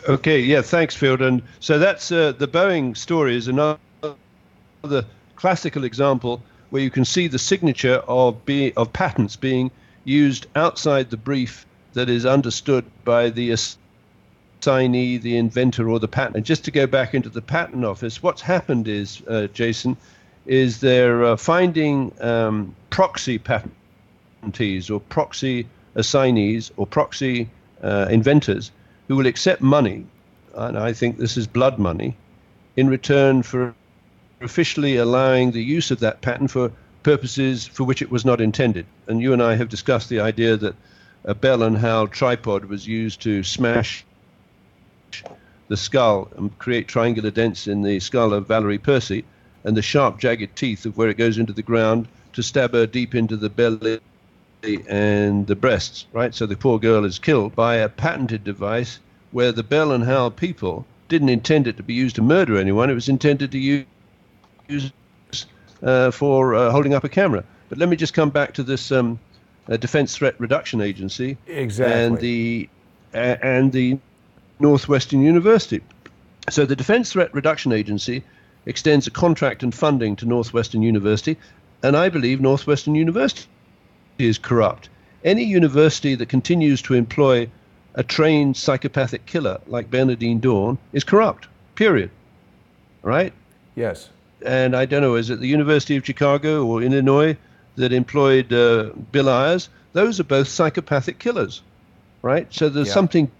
Speaker 2: Okay, yeah, thanks, Field. And so that's the Boeing story is another classical example where you can see the signature of patents being used outside the brief that is understood by the assignee, the inventor, or the patent. And just to go back into the patent office, what's happened is, Jason, is they're finding proxy patentees or proxy assignees or proxy inventors who will accept money, and I think this is blood money, in return for officially allowing the use of that patent for purposes for which it was not intended. And you and I have discussed the idea that a Bell and Howell tripod was used to smash the skull and create triangular dents in the skull of Valerie Percy, and the sharp, jagged teeth of where it goes into the ground to stab her deep into the belly and the breasts, right? So the poor girl is killed by a patented device where the Bell and Howell people didn't intend it to be used to murder anyone. It was intended to use for holding up a camera. But let me just come back to this Defense Threat Reduction Agency.
Speaker 1: Exactly.
Speaker 2: And the Northwestern University. So the Defense Threat Reduction Agency extends a contract and funding to Northwestern University, and I believe Northwestern University is corrupt. Any university that continues to employ a trained psychopathic killer like Bernardine Dawn is corrupt, period. Right?
Speaker 1: Yes.
Speaker 2: And I don't know, is it the University of Chicago or Illinois that employed Bill Ayers? Those are both psychopathic killers, right? So there's something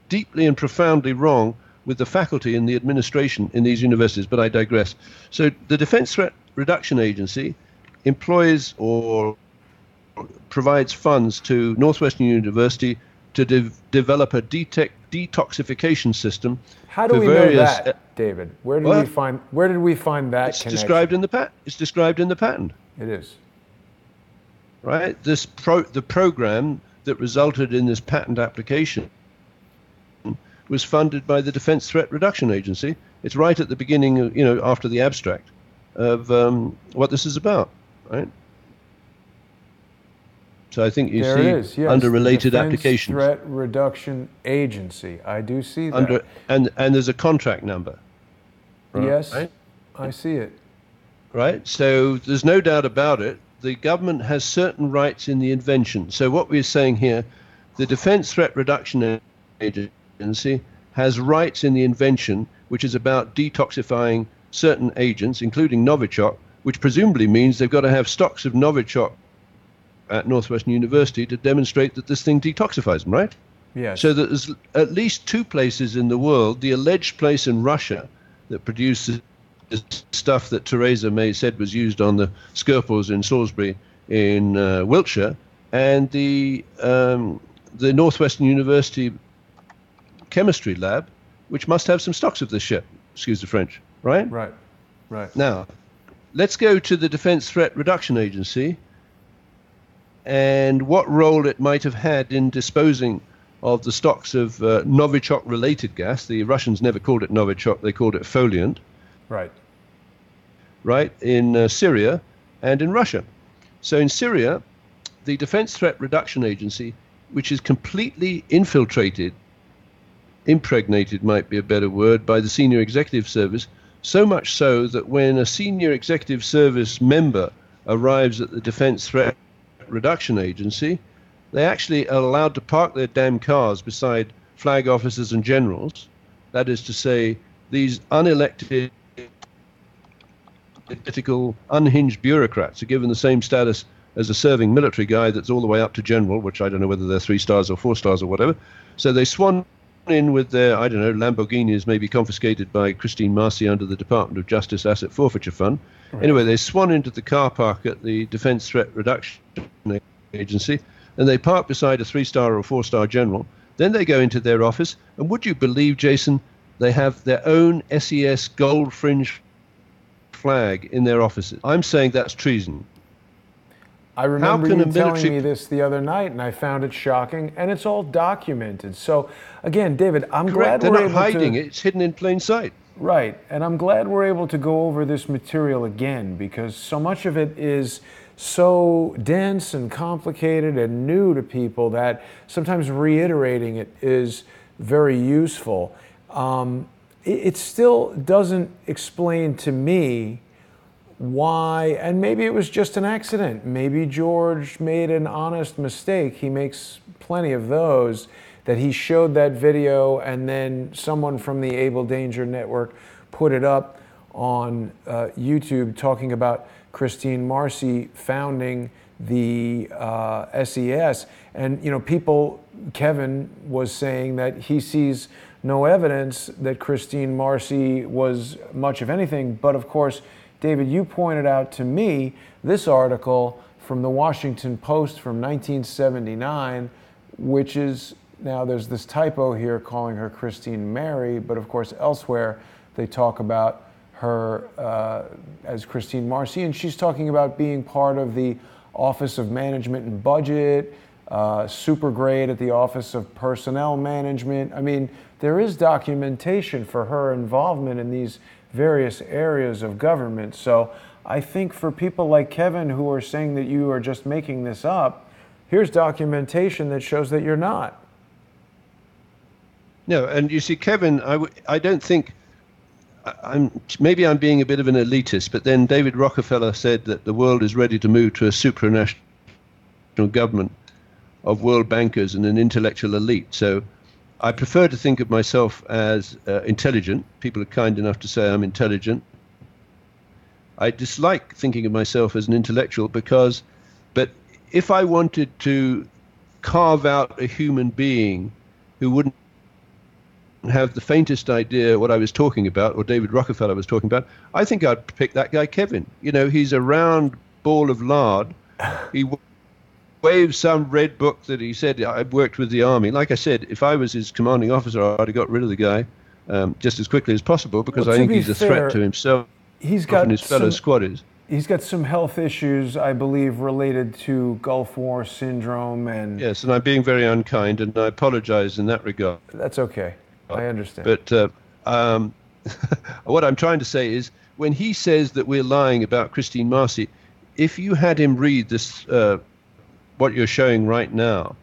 Speaker 2: deeply and profoundly wrong with the faculty and the administration in these universities, but I digress. So the Defense Threat Reduction Agency employs or provides funds to Northwestern University to develop a detoxification system.
Speaker 1: How do we know that, David? Where did we find that
Speaker 2: it's
Speaker 1: connection?
Speaker 2: Described in the patent. It's described in the patent.
Speaker 1: It is.
Speaker 2: Right? The program that resulted in this patent application was funded by the Defense Threat Reduction Agency. It's right at the beginning, after the abstract of what this is about, right? So I think you see under related applications.
Speaker 1: Defense Threat Reduction Agency. I do see that.
Speaker 2: And there's a contract number.
Speaker 1: Right? Yes, right? I see it.
Speaker 2: Right? So there's no doubt about it. The government has certain rights in the invention. So what we're saying here, the Defense Threat Reduction Agency has rights in the invention, which is about detoxifying certain agents, including Novichok, which presumably means they've got to have stocks of Novichok at Northwestern University to demonstrate that this thing detoxifies them, right?
Speaker 1: Yes.
Speaker 2: So that there's at least two places in the world, the alleged place in Russia that produces stuff that Theresa May said was used on the Skirples in Salisbury in Wiltshire, and the Northwestern University chemistry lab, which must have some stocks of this shit, excuse the French, right?
Speaker 1: Right.
Speaker 2: Now, let's go to the Defense Threat Reduction Agency and what role it might have had in disposing of the stocks of Novichok-related gas. The Russians never called it Novichok, they called it Foliant. Right, in Syria and in Russia. So in Syria, the Defense Threat Reduction Agency, which is completely impregnated might be a better word, by the Senior Executive Service, so much so that when a Senior Executive Service member arrives at the Defense Threat Reduction Agency, they actually are allowed to park their damn cars beside flag officers and generals. That is to say, these unelected, political, unhinged bureaucrats are given the same status as a serving military guy that's all the way up to general, which I don't know whether they're 3 stars or 4 stars or whatever. So they swan in with their, I don't know, Lamborghinis maybe confiscated by Christine Marcy under the Department of Justice Asset Forfeiture Fund. Right. Anyway, they swan into the car park at the Defense Threat Reduction Agency, and they park beside a 3-star or 4-star general. Then they go into their office, and would you believe, Jason, they have their own SES gold fringe flag in their offices. I'm saying that's treason.
Speaker 1: I remember you telling me this the other night, and I found it shocking, and it's all documented. So, again, David, I'm glad we're able to...
Speaker 2: They're not hiding it. It's hidden in plain sight.
Speaker 1: Right, and I'm glad we're able to go over this material again, because so much of it is so dense and complicated and new to people that sometimes reiterating it is very useful. It still doesn't explain to me why, and maybe it was just an accident. Maybe George made an honest mistake. He makes plenty of those, that he showed that video and then someone from the Abel Danger Network put it up on YouTube talking about Christine Marcy founding the SES. And, you know, people, Kevin was saying that he sees no evidence that Christine Marcy was much of anything. But of course, David, you pointed out to me this article from the Washington Post from 1979, which is, now there's this typo here calling her Christine Mary, but of course elsewhere they talk about her as Christine Marcy, and she's talking about being part of the Office of Management and Budget, super grade at the Office of Personnel Management. I mean, there is documentation for her involvement in these various areas of government. So I think for people like Kevin who are saying that you are just making this up, here's documentation that shows that you're not.
Speaker 2: No, and you see, Kevin, I don't think, maybe I'm being a bit of an elitist, but then David Rockefeller said that the world is ready to move to a supranational government of world bankers and an intellectual elite. So I prefer to think of myself as intelligent. People are kind enough to say I'm intelligent. I dislike thinking of myself as an intellectual but if I wanted to carve out a human being who wouldn't have the faintest idea what I was talking about, or David Rockefeller was talking about, I think I'd pick that guy Kevin. You know, he's a round ball of lard. He waved some red book that he said, I worked with the army. Like I said, if I was his commanding officer, I'd have got rid of the guy just as quickly as possible, because I think he's a threat to himself and his fellow squatters.
Speaker 1: He's got some health issues, I believe, related to Gulf War syndrome. And
Speaker 2: yes, and I'm being very unkind, and I apologize in that regard.
Speaker 1: That's okay. I understand.
Speaker 2: But what I'm trying to say is, when he says that we're lying about Christine Marcy, if you had him read this, what you're showing right now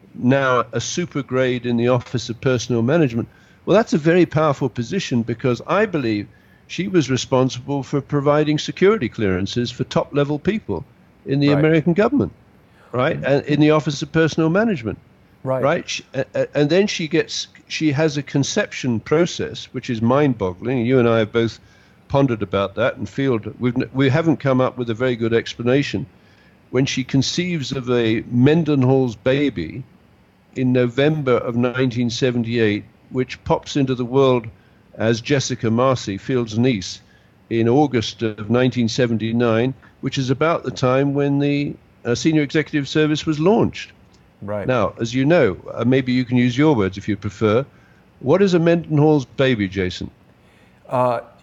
Speaker 2: a super grade in the Office of Personnel Management, well, that's a very powerful position, because I believe she was responsible for providing security clearances for top-level people in the American government, right? And in the Office of Personnel Management. Right. And then she has a conception process, which is mind-boggling. You and I have both pondered about that and feel we haven't come up with a very good explanation. When she conceives of a Mendenhall's baby in November of 1978, which pops into the world as Jessica Marcy, Field's niece, in August of 1979, which is about the time when the Senior Executive Service was launched.
Speaker 1: Right.
Speaker 2: Now, as you know, maybe you can use your words if you prefer. What is a Mendenhall's baby, Jason?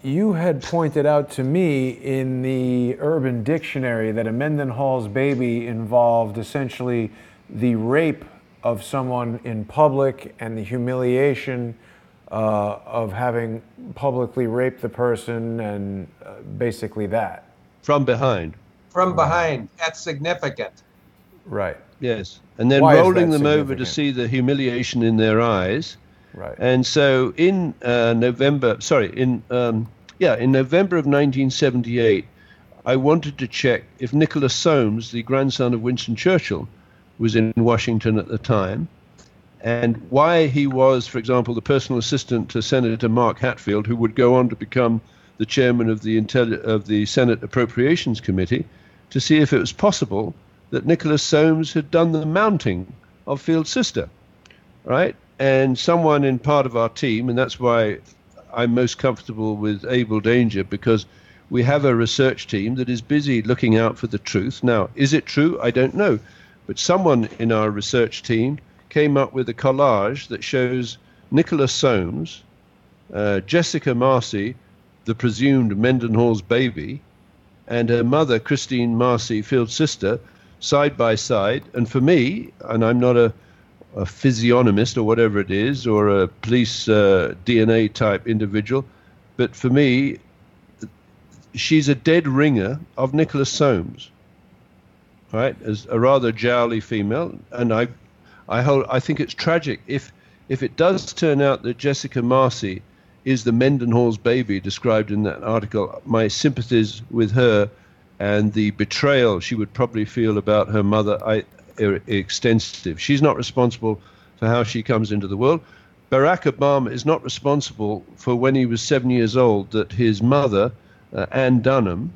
Speaker 1: You had pointed out to me in the Urban Dictionary that a Mendenhall's baby involved essentially the rape of someone in public and the humiliation of having publicly raped the person, and basically that.
Speaker 2: From behind.
Speaker 3: From behind. That's significant.
Speaker 1: Right.
Speaker 2: Yes. And then rolling them over to see the humiliation in their eyes.
Speaker 1: Right.
Speaker 2: And so in November of 1978, I wanted to check if Nicholas Soames, the grandson of Winston Churchill, was in Washington at the time, and why he was, for example, the personal assistant to Senator Mark Hatfield, who would go on to become the chairman of the Senate Appropriations Committee, to see if it was possible that Nicholas Soames had done the mounting of Field's sister, right? And someone in part of our team, and that's why I'm most comfortable with Abel Danger, because we have a research team that is busy looking out for the truth. Now, is it true? I don't know. But someone in our research team came up with a collage that shows Nicholas Soames, Jessica Marcy, the presumed Mendenhall's baby, and her mother, Christine Marcy, Field's sister, side by side. And for me, and I'm not a physiognomist or whatever it is, or a police DNA type individual, but for me, she's a dead ringer of Nicholas Soames, right? As a rather jowly female, and I think it's tragic if it does turn out that Jessica Marcy is the Mendenhall's baby described in that article. My sympathies with her and the betrayal she would probably feel about her mother are extensive. She's not responsible for how she comes into the world. Barack Obama is not responsible for when he was 7 years old that his mother, Ann Dunham,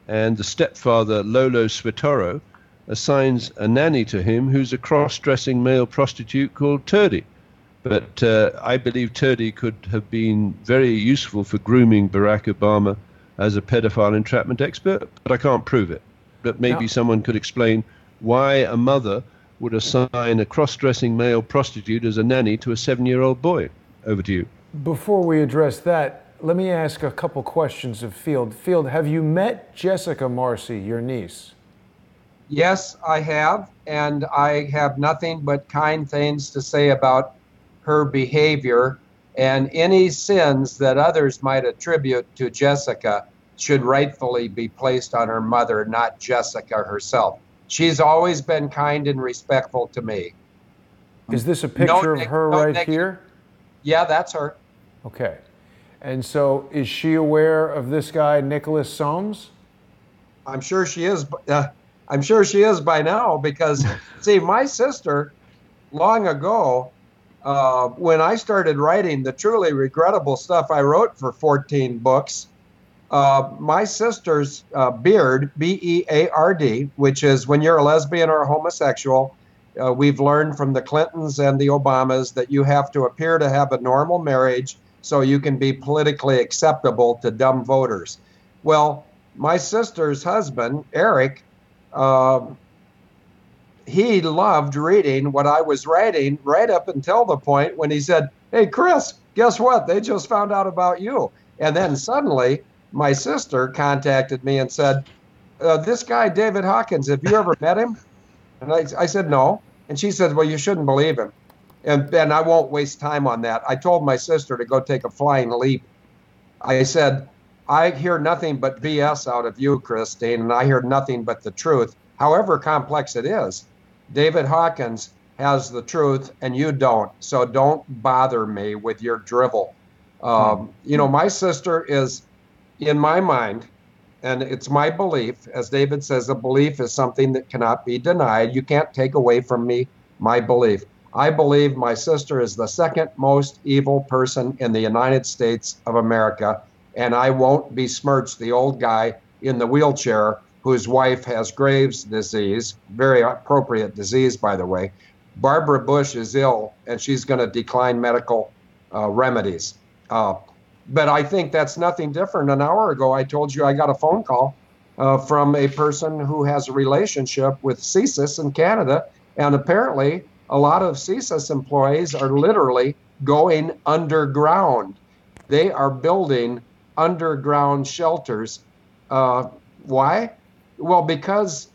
Speaker 2: and the stepfather, Lolo Switoro, assigns a nanny to him who's a cross-dressing male prostitute called Turdy. But I believe Turdy could have been very useful for grooming Barack Obama as a pedophile entrapment expert, but I can't prove it. But maybe someone could explain why a mother would assign a cross-dressing male prostitute as a nanny to a 7-year-old boy. Over to you.
Speaker 1: Before we address that, let me ask a couple questions of Field. Field, have you met Jessica Marcy, your niece?
Speaker 3: Yes, I have, and I have nothing but kind things to say about her behavior, and any sins that others might attribute to Jessica should rightfully be placed on her mother, not Jessica herself. She's always been kind and respectful to me.
Speaker 1: Is this a picture of her right here?
Speaker 3: Yeah, that's her.
Speaker 1: Okay. And so is she aware of this guy, Nicholas Soames?
Speaker 3: I'm sure she is. I'm sure she is by now because, see, my sister, long ago, when I started writing the truly regrettable stuff I wrote for 14 books, my sister's beard, B-E-A-R-D, which is when you're a lesbian or a homosexual, we've learned from the Clintons and the Obamas that you have to appear to have a normal marriage so you can be politically acceptable to dumb voters. Well, my sister's husband, Eric, he loved reading what I was writing right up until the point when he said, "Hey, Chris, guess what? They just found out about you." And then suddenly my sister contacted me and said, "This guy, David Hawkins, have you ever met him?" And I said, "No." And she said, "Well, you shouldn't believe him." And I won't waste time on that. I told my sister to go take a flying leap. I said, "I hear nothing but BS out of you, Christine, and I hear nothing but the truth, however complex it is. David Hawkins has the truth and you don't, so don't bother me with your drivel." You know, my sister is, in my mind, and it's my belief, as David says, a belief is something that cannot be denied. You can't take away from me my belief. I believe my sister is the second most evil person in the United States of America, and I won't besmirch the old guy in the wheelchair whose wife has Graves' disease, very appropriate disease, by the way. Barbara Bush is ill, and she's going to decline medical remedies. But I think that's nothing different. An hour ago, I told you I got a phone call from a person who has a relationship with CSIS in Canada, and apparently a lot of CSIS employees are literally going underground. They are building underground shelters. Why? Well, because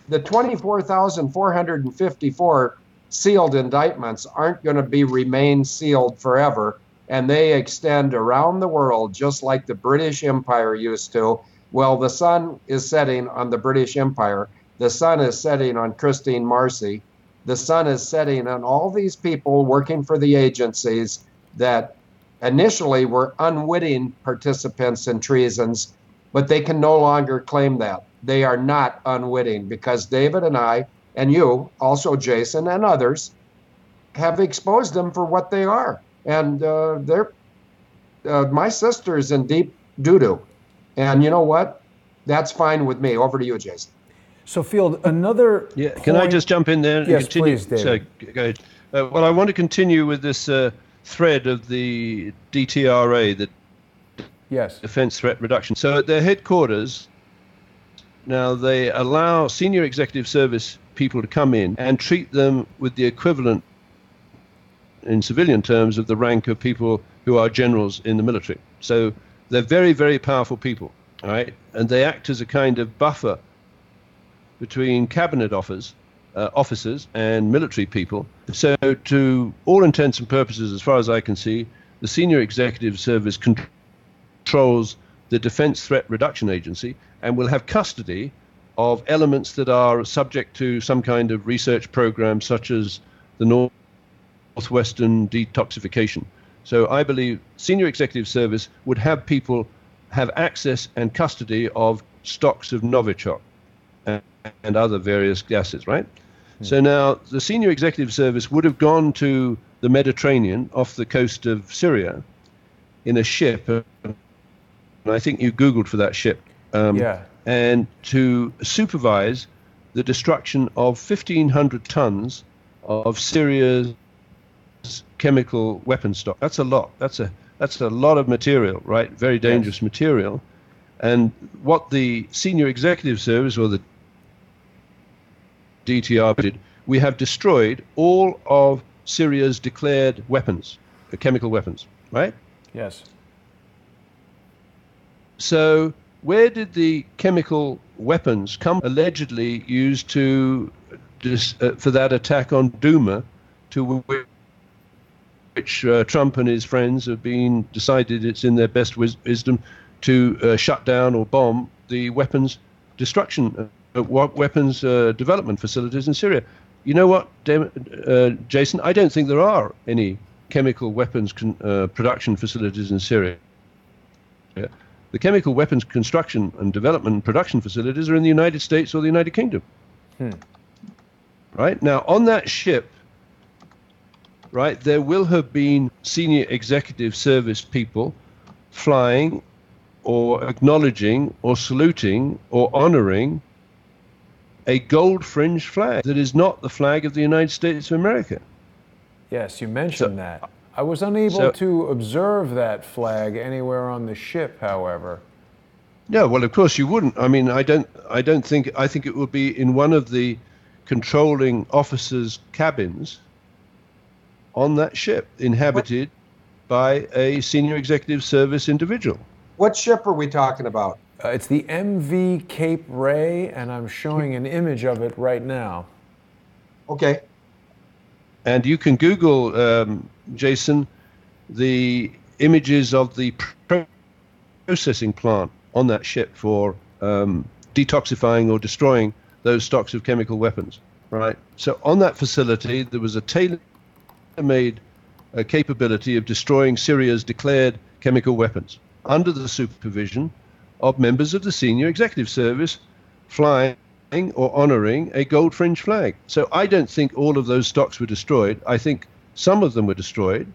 Speaker 3: the 24,454 sealed indictments aren't going to remain sealed forever, and they extend around the world just like the British Empire used to. Well, the sun is setting on the British Empire. The sun is setting on Christine Marcy. The sun is setting on all these people working for the agencies that initially were unwitting participants in treasons, but they can no longer claim that. They are not unwitting because David and I, and you, also Jason and others, have exposed them for what they are. And my sister's in deep doo-doo. And you know what? That's fine with me. Over to you, Jason.
Speaker 1: So, Field, another point...
Speaker 2: Can I just jump in there and
Speaker 1: yes,
Speaker 2: continue?
Speaker 1: Please, David.
Speaker 2: So, go ahead. Well, I want to continue with this thread of the DTRA, the Defense Threat Reduction. So at their headquarters, now they allow senior executive service people to come in and treat them with the equivalent in civilian terms of the rank of people who are generals in the military. So they're very, very powerful people, all right? And they act as a kind of buffer between cabinet officers and military people. So to all intents and purposes, as far as I can see, the senior executive service controls the Defense Threat Reduction Agency and will have custody of elements that are subject to some kind of research program, such as the Northwestern detoxification. So I believe senior executive service would have people have access and custody of stocks of Novichok and other various gases, right? So now the senior executive service would have gone to the Mediterranean off the coast of Syria in a ship, and I think you Googled for that ship, and to supervise the destruction of 1,500 tons of Syria's chemical weapon stock. That's a lot. That's a lot of material, right? Very dangerous material. And what the senior executive service or the DTR did, we have destroyed all of Syria's declared weapons, chemical weapons, right?
Speaker 1: Yes.
Speaker 2: So where did the chemical weapons come allegedly used to for that attack on Duma, to which Trump and his friends have been decided it's in their best wisdom to shut down or bomb the weapons destruction, weapons development facilities in Syria? You know what, Jason? I don't think there are any chemical weapons production facilities in Syria. The chemical weapons construction and development and production facilities are in the United States or the United Kingdom. Right? Now, on that ship, right, there will have been senior executive service people flying or acknowledging or saluting or honoring a gold-fringed flag that is not the flag of the United States of America.
Speaker 1: Yes, you mentioned that. I was unable to observe that flag anywhere on the ship, however.
Speaker 2: No, well, of course you wouldn't. I mean, I think it would be in one of the controlling officers' cabins on that ship, inhabited by a senior executive service individual.
Speaker 3: What ship are we talking about?
Speaker 1: It's the MV Cape Ray, and I'm showing an image of it right now.
Speaker 3: Okay.
Speaker 2: And you can Google, Jason, the images of the processing plant on that ship for detoxifying or destroying those stocks of chemical weapons, right? So on that facility, there was a tailor-made capability of destroying Syria's declared chemical weapons under the supervision of members of the senior executive service flying or honoring a gold-fringed flag. So I don't think all of those stocks were destroyed. I think some of them were destroyed,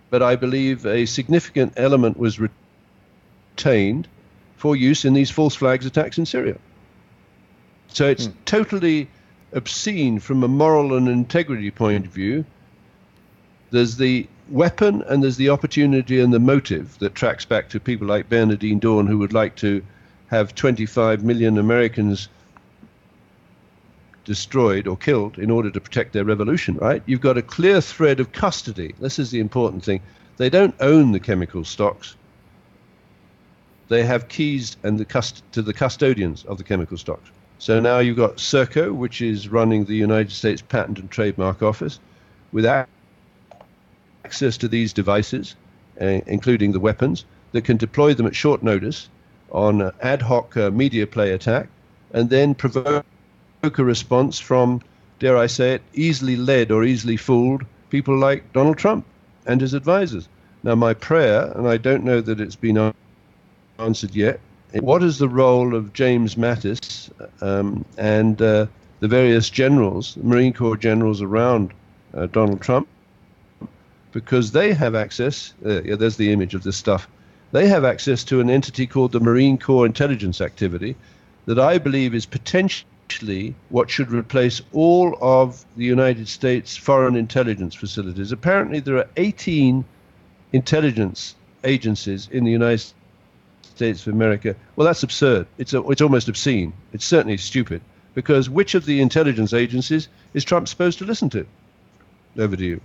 Speaker 2: but I believe a significant element was retained for use in these false flags attacks in Syria. So it's totally obscene from a moral and integrity point of view. There's the weapon and there's the opportunity and the motive that tracks back to people like Bernardine Dawn, who would like to have 25 million Americans destroyed or killed in order to protect their revolution, right? You've got a clear thread of custody. This is the important thing. They don't own the chemical stocks. They have keys and to the custodians of the chemical stocks. So now you've got Serco, which is running the United States Patent and Trademark Office, with access to these devices, including the weapons, that can deploy them at short notice on an ad hoc media play attack, and then provoke a response from, dare I say it, easily led or easily fooled people like Donald Trump and his advisors. Now, my prayer, and I don't know that it's been answered yet, what is the role of James Mattis and the various generals, Marine Corps generals around Donald Trump? Because they have access, there's the image of this stuff, they have access to an entity called the Marine Corps Intelligence Activity that I believe is potentially what should replace all of the United States foreign intelligence facilities. Apparently there are 18 intelligence agencies in the United States of America. Well, that's absurd. It's almost obscene. It's certainly stupid, because which of the intelligence agencies is Trump supposed to listen to? Over to you.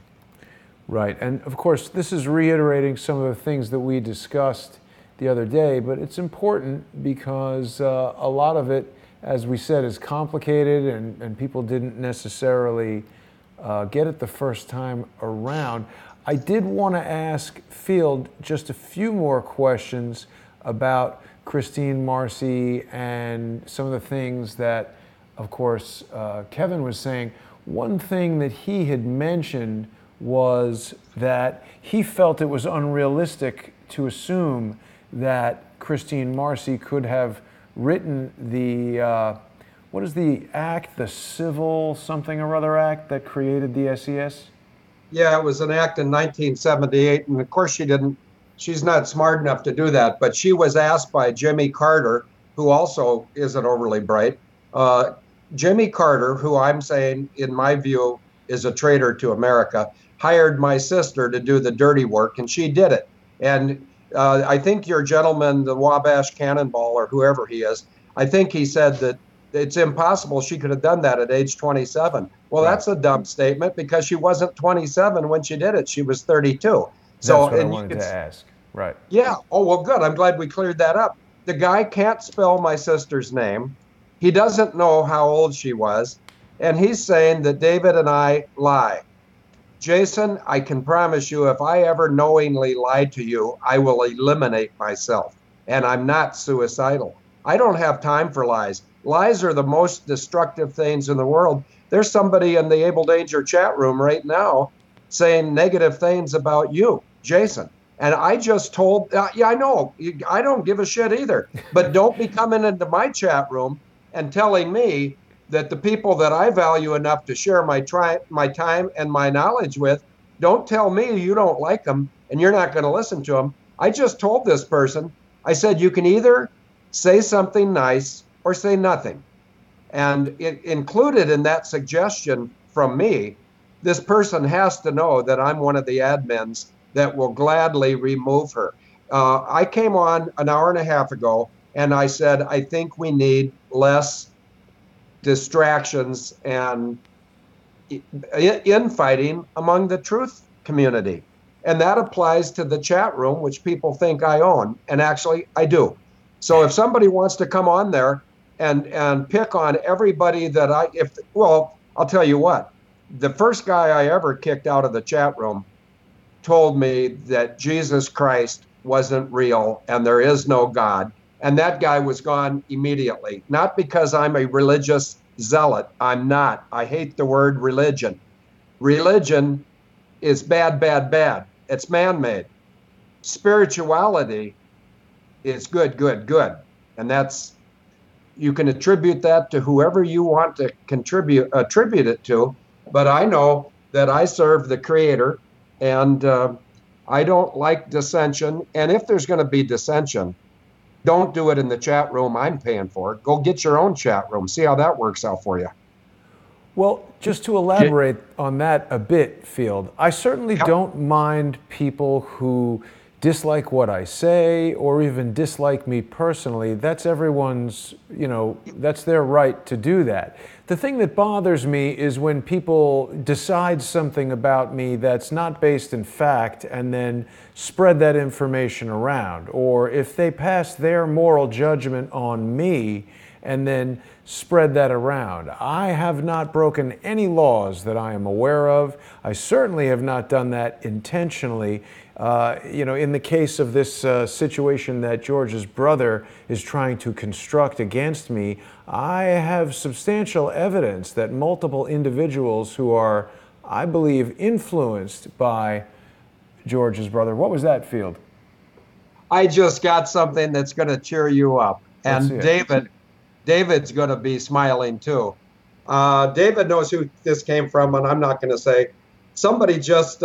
Speaker 1: Right, and of course this is reiterating some of the things that we discussed the other day, but it's important because a lot of it, as we said, is complicated and people didn't necessarily get it the first time around. I did want to ask Field just a few more questions about Christine Marcy and some of the things that, of course, Kevin was saying. One thing that he had mentioned was that he felt it was unrealistic to assume that Christine Marcy could have written the, what is the act, the Civil something or other act that created the SES?
Speaker 3: Yeah, it was an act in 1978, and of course she's not smart enough to do that, but she was asked by Jimmy Carter, who also isn't overly bright. Jimmy Carter, who I'm saying, in my view, is a traitor to America, hired my sister to do the dirty work, and she did it. And I think your gentleman, the Wabash Cannonball, or whoever he is, I think he said that it's impossible she could have done that at age 27. Well, that's a dumb statement because she wasn't 27 when she did it. She was 32.
Speaker 1: That's what I wanted to ask. Right.
Speaker 3: Yeah. Oh, well, good. I'm glad we cleared that up. The guy can't spell my sister's name. He doesn't know how old she was. And he's saying that David and I lie. Jason, I can promise you, if I ever knowingly lied to you, I will eliminate myself. And I'm not suicidal. I don't have time for lies. Lies are the most destructive things in the world. There's somebody in the Abel Danger chat room right now saying negative things about you, Jason. And I just told, yeah, I know, I don't give a shit either. But don't be coming into my chat room and telling me that the people that I value enough to share my time and my knowledge with, don't tell me you don't like them and you're not going to listen to them. I just told this person, I said, you can either say something nice or say nothing. And it included in that suggestion from me, this person has to know that I'm one of the admins that will gladly remove her. I came on an hour and a half ago and I said, I think we need less distractions and infighting among the truth community. And that applies to the chat room, which people think I own. And actually, I do. So if somebody wants to come on there and pick on everybody that I'll tell you what, the first guy I ever kicked out of the chat room told me that Jesus Christ wasn't real and there is no God. And that guy was gone immediately. Not because I'm a religious zealot. I'm not. I hate the word religion. Religion is bad, bad, bad. It's man-made. Spirituality is good, good, good. And that's, you can attribute that to whoever you want to attribute it to. But I know that I serve the Creator, and I don't like dissension. And if there's going to be dissension, don't do it in the chat room I'm paying for. Go get your own chat room. See how that works out for you.
Speaker 1: Well, just to elaborate on that a bit, Field, I certainly don't mind people who dislike what I say or even dislike me personally. That's everyone's, that's their right to do that. The thing that bothers me is when people decide something about me that's not based in fact and then spread that information around. Or if they pass their moral judgment on me and then spread that around. I have not broken any laws that I am aware of. I certainly have not done that intentionally. In the case of this situation that George's brother is trying to construct against me, I have substantial evidence that multiple individuals who are, I believe, influenced by George's brother. What was that, Field?
Speaker 3: I just got something that's going to cheer you up. And David's going to be smiling too. David knows who this came from, and I'm not going to say. Somebody just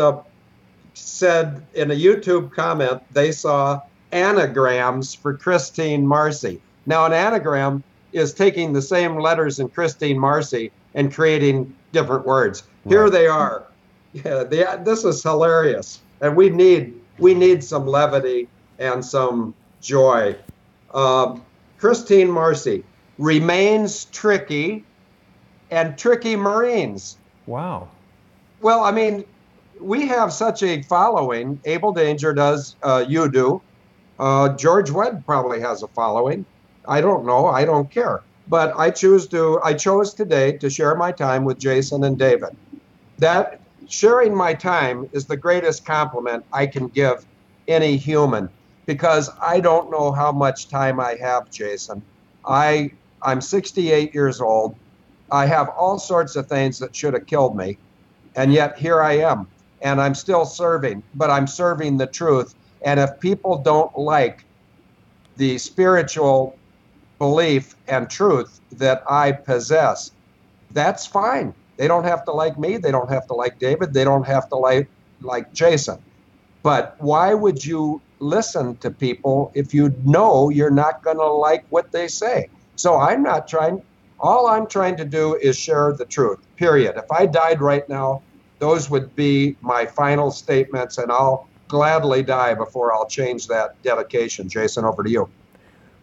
Speaker 3: said in a YouTube comment they saw anagrams for Christine Marcy. Now, an anagram is taking the same letters in Christine Marcy and creating different words. Right. Here they are. Yeah, this is hilarious, and we need some levity and some joy. Christine Marcy remains tricky, and tricky Marines.
Speaker 1: Wow.
Speaker 3: Well, I mean, we have such a following. Abel Danger does. You do. George Webb probably has a following. I don't know. I don't care. But I chose today to share my time with Jason and David. That sharing my time is the greatest compliment I can give any human, because I don't know how much time I have, Jason. I'm 68 years old. I have all sorts of things that should have killed me. And yet here I am. And I'm still serving, but I'm serving the truth. And if people don't like the spiritual belief and truth that I possess. That's fine. They don't have to like me. They don't have to like David. They don't have to like Jason. But why would you listen to people if you know you're not going to like what they say? So all I'm trying to do is share the truth, period. If I died right now, those would be my final statements, and I'll gladly die before I'll change that dedication. Jason, over to you.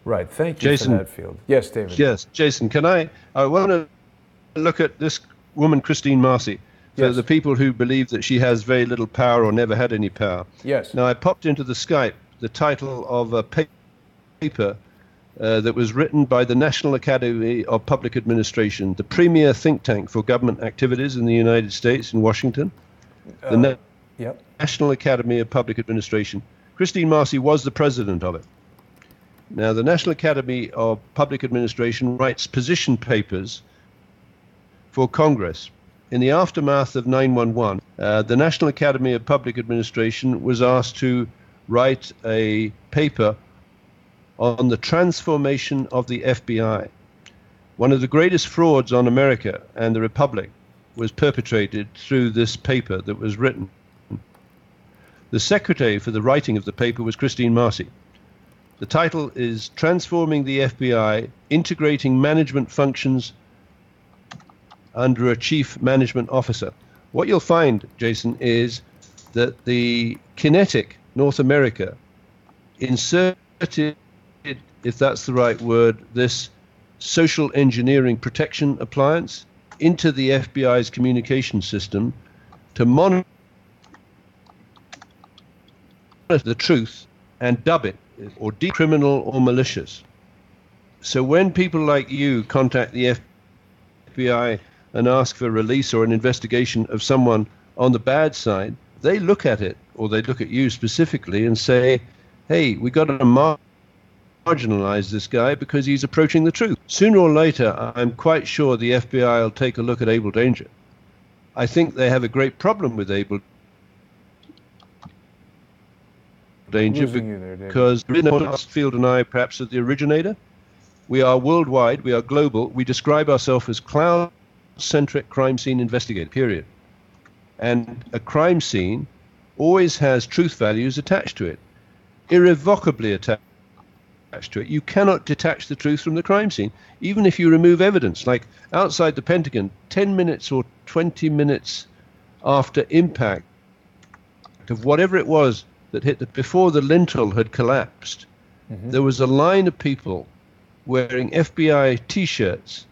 Speaker 1: Right. Thank you,
Speaker 2: Jason,
Speaker 1: for that, Field. Yes, David.
Speaker 2: Yes, Jason, I want to look at this woman, Christine Marcy, for the people who believe that she has very little power or never had any power.
Speaker 1: Yes.
Speaker 2: Now, I popped into the Skype the title of a paper that was written by the National Academy of Public Administration, the premier think tank for government activities in the United States in Washington. The National Academy of Public Administration. Christine Marcy was the president of it. Now, the National Academy of Public Administration writes position papers for Congress. In the aftermath of 9/11, the National Academy of Public Administration was asked to write a paper on the transformation of the FBI. One of the greatest frauds on America and the Republic was perpetrated through this paper that was written. The secretary for the writing of the paper was Christine Marcy. The title is Transforming the FBI, Integrating Management Functions under a Chief Management Officer. What you'll find, Jason, is that the Kinetic North America inserted, if that's the right word, this social engineering protection appliance into the FBI's communication system to monitor the truth and dub it, or decriminal or malicious. So when people like you contact the FBI and ask for a release or an investigation of someone on the bad side, they look at it, or they look at you specifically and say, hey, we got to marginalize this guy because he's approaching the truth. Sooner or later, I'm quite sure the FBI will take a look at Abel Danger. I think they have a great problem with Abel Danger because Field and I perhaps are the originator. We are worldwide, we are global, we describe ourselves as cloud-centric crime scene investigator, period. And a crime scene always has truth values attached to it, irrevocably attached to it. You cannot detach the truth from the crime scene, even if you remove evidence. Like outside the Pentagon, 10 minutes or 20 minutes after impact of whatever it was that hit before the lintel had collapsed, there was a line of people wearing FBI T-shirts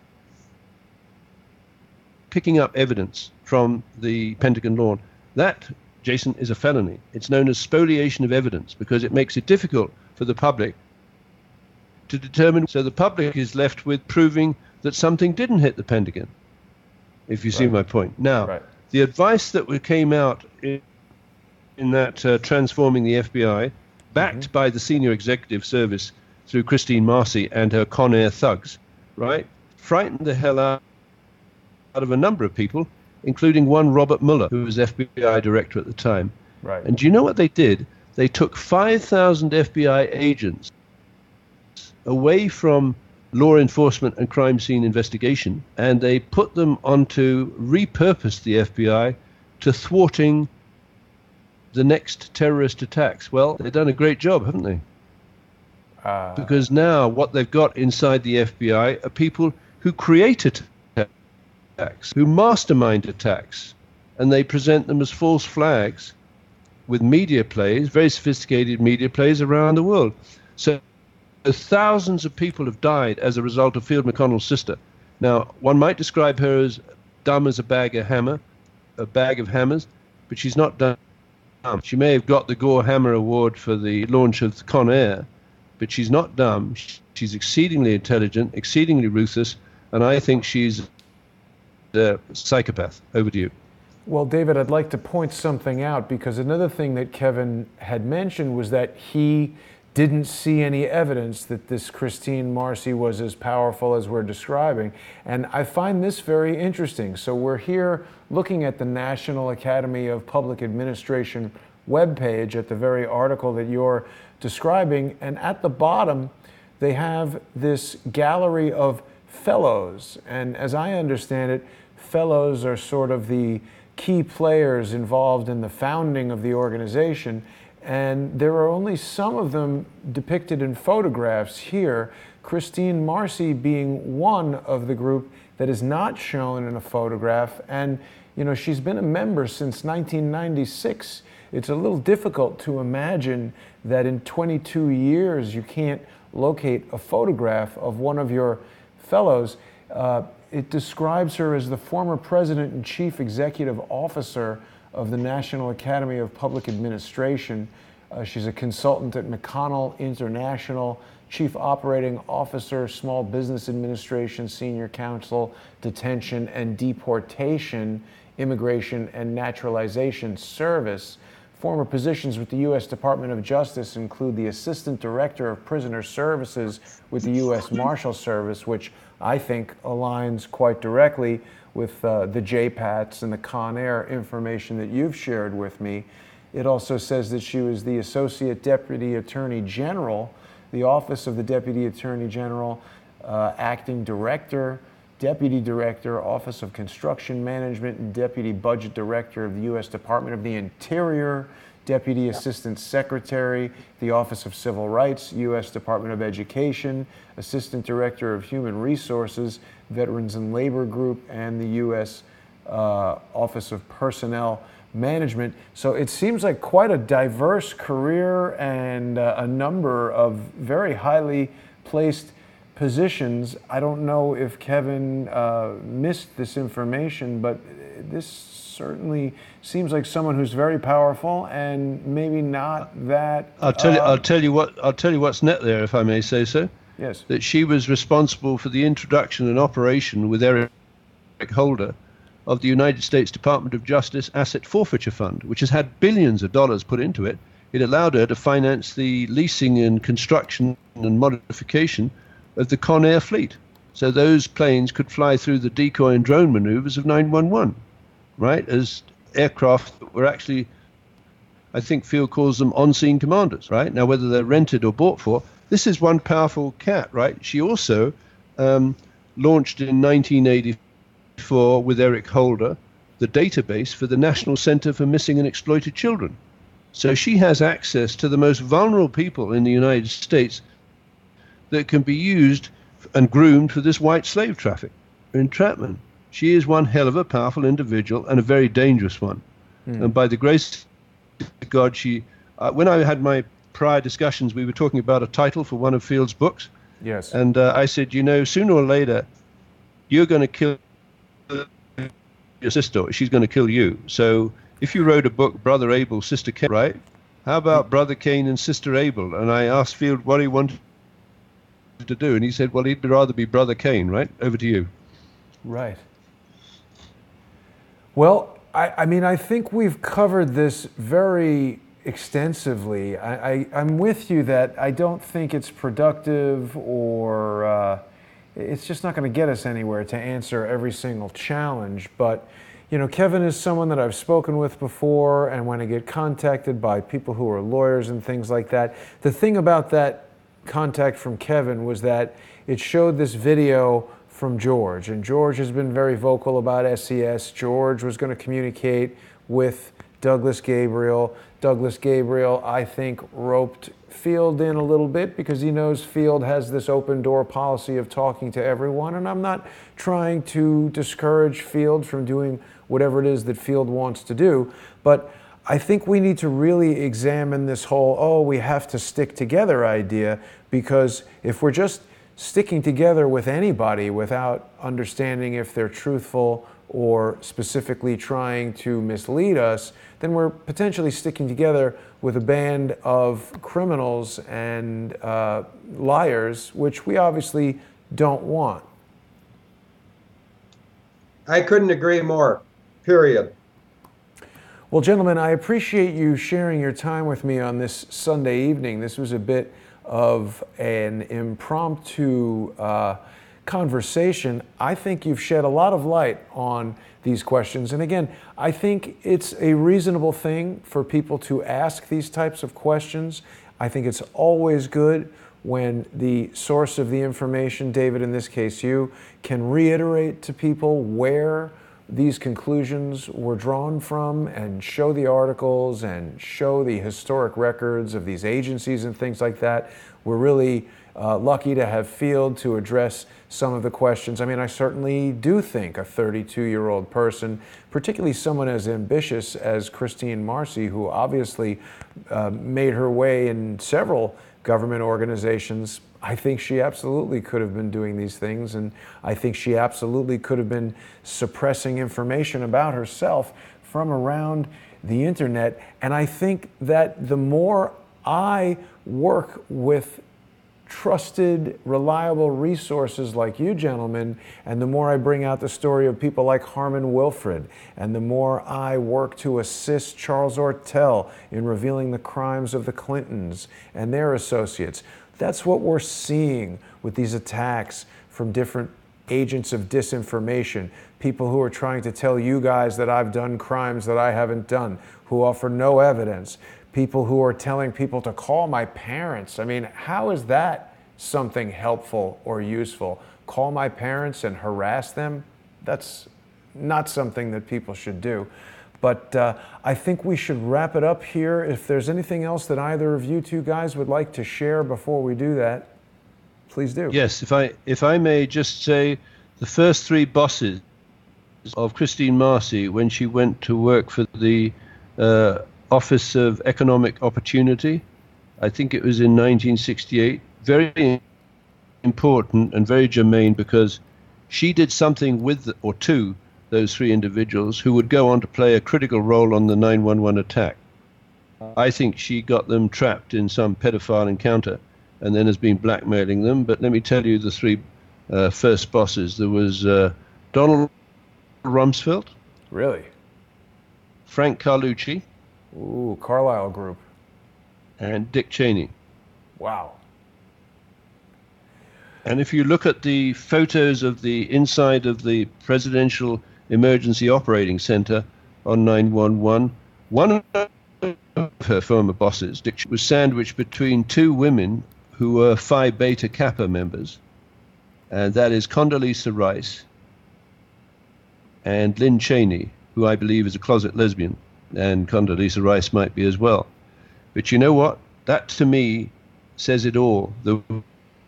Speaker 2: picking up evidence from the Pentagon lawn. That, Jason, is a felony. It's known as spoliation of evidence because it makes it difficult for the public to determine. So the public is left with proving that something didn't hit the Pentagon, if you see my point. Now, the advice that came out in that Transforming the FBI, backed by the senior executive service through Christine Marcy and her Con Air thugs, right, frightened the hell out of a number of people, including one Robert Mueller, who was FBI director at the time. Right. And do you know what they did? They took 5,000 FBI agents away from law enforcement and crime scene investigation, and they put them onto repurpose the FBI to thwarting the next terrorist attacks. Well, they've done a great job, haven't they? Because now what they've got inside the FBI are people who create attacks, who mastermind attacks, and they present them as false flags with media plays, very sophisticated media plays around the world. So thousands of people have died as a result of Field McConnell's sister. Now, one might describe her as dumb as a bag of hammers, but she's not dumb. She may have got the Gore Hammer Award for the launch of Con Air, but she's not dumb. She's exceedingly intelligent, exceedingly ruthless, and I think she's a psychopath. Over to you.
Speaker 1: Well, David, I'd like to point something out, because another thing that Kevin had mentioned was that he didn't see any evidence that this Christine Marcy was as powerful as we're describing. And I find this very interesting. So we're here looking at the National Academy of Public Administration webpage at the very article that you're describing. And at the bottom, they have this gallery of fellows. And as I understand it, fellows are sort of the key players involved in the founding of the organization. And there are only some of them depicted in photographs here, Christine Marcy being one of the group that is not shown in a photograph. And she's been a member since 1996. It's a little difficult to imagine that in 22 years you can't locate a photograph of one of your fellows. It describes her as the former president and chief executive officer of the National Academy of Public Administration. She's a consultant at McConnell International, chief operating officer, Small Business Administration, senior counsel, detention and deportation, immigration and naturalization service. Former positions with the U.S. Department of Justice include the Assistant Director of Prisoner Services with the U.S. Marshal Service, which I think aligns quite directly with the JPATS and the Con Air information that you've shared with me. It also says that she was the Associate Deputy Attorney General, the Office of the Deputy Attorney General, Acting Director, Deputy Director, Office of Construction Management, and Deputy Budget Director of the U.S. Department of the Interior, Deputy Assistant Secretary, the Office of Civil Rights, U.S. Department of Education, Assistant Director of Human Resources, Veterans and Labor Group, and the U.S. Office of Personnel Management. So it seems like quite a diverse career and a number of very highly placed positions. I don't know if Kevin missed this information, but this certainly seems like someone who's very powerful and maybe not that.
Speaker 2: I'll tell you what's net there, if I may say so.
Speaker 1: Yes.
Speaker 2: That she was responsible for the introduction and operation with Eric Holder of the United States Department of Justice Asset Forfeiture Fund, which has had billions of dollars put into it. It allowed her to finance the leasing and construction and modification of the Con Air fleet. So those planes could fly through the decoy and drone maneuvers of 911, right? As aircraft that were actually, I think Field calls them on-scene commanders, right? Now, whether they're rented or bought for, this is one powerful cat, right? She also launched in 1984 with Eric Holder the database for the National Center for Missing and Exploited Children. So she has access to the most vulnerable people in the United States that can be used and groomed for this white slave traffic or entrapment. She is one hell of a powerful individual and a very dangerous one. And by the grace of God, when I had my prior discussions, we were talking about a title for one of Field's books.
Speaker 1: Yes.
Speaker 2: And I said, sooner or later, you're going to kill your sister. She's going to kill you. So if you wrote a book, Brother Abel, Sister Cain, right? How about Brother Cain and Sister Abel? And I asked Field what he wanted to do, and he said, well, he'd rather be Brother Cain, right? Over to you.
Speaker 1: Right. Well, I think we've covered this very extensively. I'm with you that I don't think it's productive or it's just not going to get us anywhere to answer every single challenge. But, Kevin is someone that I've spoken with before, and when I get contacted by people who are lawyers and things like that, the thing about that contact from Kevin was that it showed this video from George, and George has been very vocal about SES. George was going to communicate with Douglas Gabriel. Douglas Gabriel, I think, roped Field in a little bit because he knows Field has this open door policy of talking to everyone, and I'm not trying to discourage Field from doing whatever it is that Field wants to do, but I think we need to really examine this whole, we have to stick together idea, because if we're just sticking together with anybody without understanding if they're truthful or specifically trying to mislead us, then we're potentially sticking together with a band of criminals and liars, which we obviously don't want.
Speaker 3: I couldn't agree more, period.
Speaker 1: Well, gentlemen, I appreciate you sharing your time with me on this Sunday evening. This was a bit of an impromptu conversation. I think you've shed a lot of light on these questions. And again, I think it's a reasonable thing for people to ask these types of questions. I think it's always good when the source of the information, David, in this case you, can reiterate to people where these conclusions were drawn from and show the articles and show the historic records of these agencies and things like that. We're really lucky to have Field to address some of the questions. I mean, I certainly do think a 32-year-old person, particularly someone as ambitious as Christine Marcy, who obviously made her way in several government organizations, I think she absolutely could have been doing these things, and I think she absolutely could have been suppressing information about herself from around the internet. And I think that the more I work with trusted, reliable resources like you gentlemen, and the more I bring out the story of people like Harmon Wilfred, and the more I work to assist Charles Ortel in revealing the crimes of the Clintons and their associates, that's what we're seeing with these attacks from different agents of disinformation, people who are trying to tell you guys that I've done crimes that I haven't done, who offer no evidence, people who are telling people to call my parents. I mean, how is that something helpful or useful? Call my parents and harass them? That's not something that people should do. But I think we should wrap it up here. If there's anything else that either of you two guys would like to share before we do that, please do.
Speaker 2: Yes, if I may just say, the first three bosses of Christine Marcy when she went to work for the Office of Economic Opportunity, I think it was in 1968, very important and very germane, because she did something with or to those three individuals who would go on to play a critical role on the 9/11 attack. I think she got them trapped in some pedophile encounter and then has been blackmailing them. But let me tell you the three first bosses. There was Donald Rumsfeld.
Speaker 1: Really?
Speaker 2: Frank Carlucci.
Speaker 1: Ooh, Carlyle Group.
Speaker 2: And Dick Cheney.
Speaker 1: Wow.
Speaker 2: And if you look at the photos of the inside of the Presidential Emergency Operating Center on 9/11, one of her former bosses, Dick, was sandwiched between two women who were Phi Beta Kappa members, and that is Condoleezza Rice and Lynn Cheney, who I believe is a closet lesbian, and Condoleezza Rice might be as well. But you know what? That to me says it all. There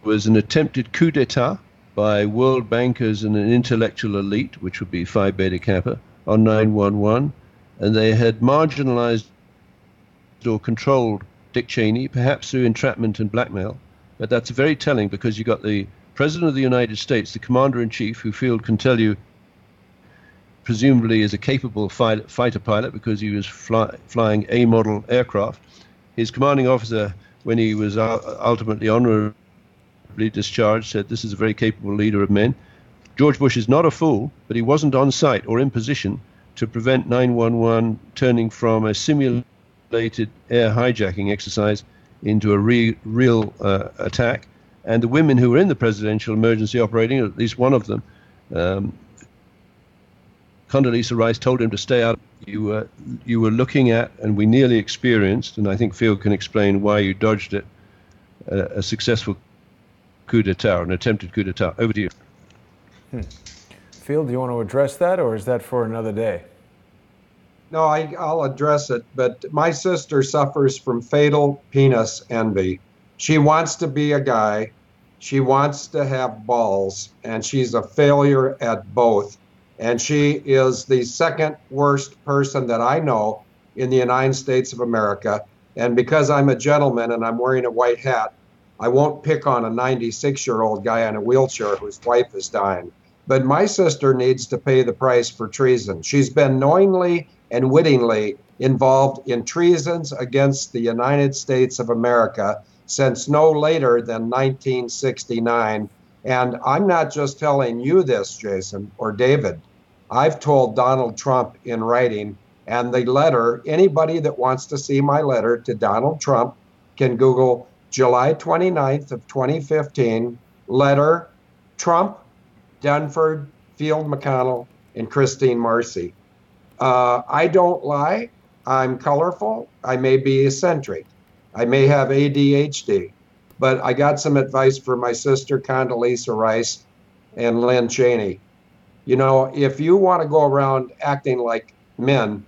Speaker 2: was an attempted coup d'etat by world bankers and an intellectual elite, which would be Phi Beta Kappa, on 9/11, and they had marginalized or controlled Dick Cheney, perhaps through entrapment and blackmail. But that's very telling, because you got the President of the United States, the Commander-in-Chief, who Field can tell you presumably is a capable fighter pilot because he was flying A-model aircraft. His commanding officer, when he was ultimately honorably discharged, said this is a very capable leader of men. George Bush is not a fool, but he wasn't on site or in position to prevent 9/11 turning from a simulated air hijacking exercise into a real attack. And the women who were in the Presidential Emergency Operating, at least one of them, Condoleezza Rice, told him to stay out. You were looking at, and we nearly experienced, and I think Field can explain why you dodged it, a successful coup d'etat, an attempted coup d'etat. Over to you.
Speaker 1: Field, do you want to address that, or is that for another day?
Speaker 3: No, I'll address it, but my sister suffers from fatal penis envy. She wants to be a guy, she wants to have balls, and she's a failure at both. And she is the second worst person that I know in the United States of America. And because I'm a gentleman and I'm wearing a white hat, I won't pick on a 96-year-old guy in a wheelchair whose wife is dying. But my sister needs to pay the price for treason. She's been knowingly and wittingly involved in treasons against the United States of America since no later than 1969. And I'm not just telling you this, Jason or David. I've told Donald Trump in writing, and the letter, anybody that wants to see my letter to Donald Trump can Google July 29th of 2015, letter, Trump, Dunford, Field McConnell, and Christine Marcy. I don't lie. I'm colorful. I may be eccentric. I may have ADHD. but I got some advice for my sister Condoleezza Rice and Lynn Cheney. You know, if you want to go around acting like men,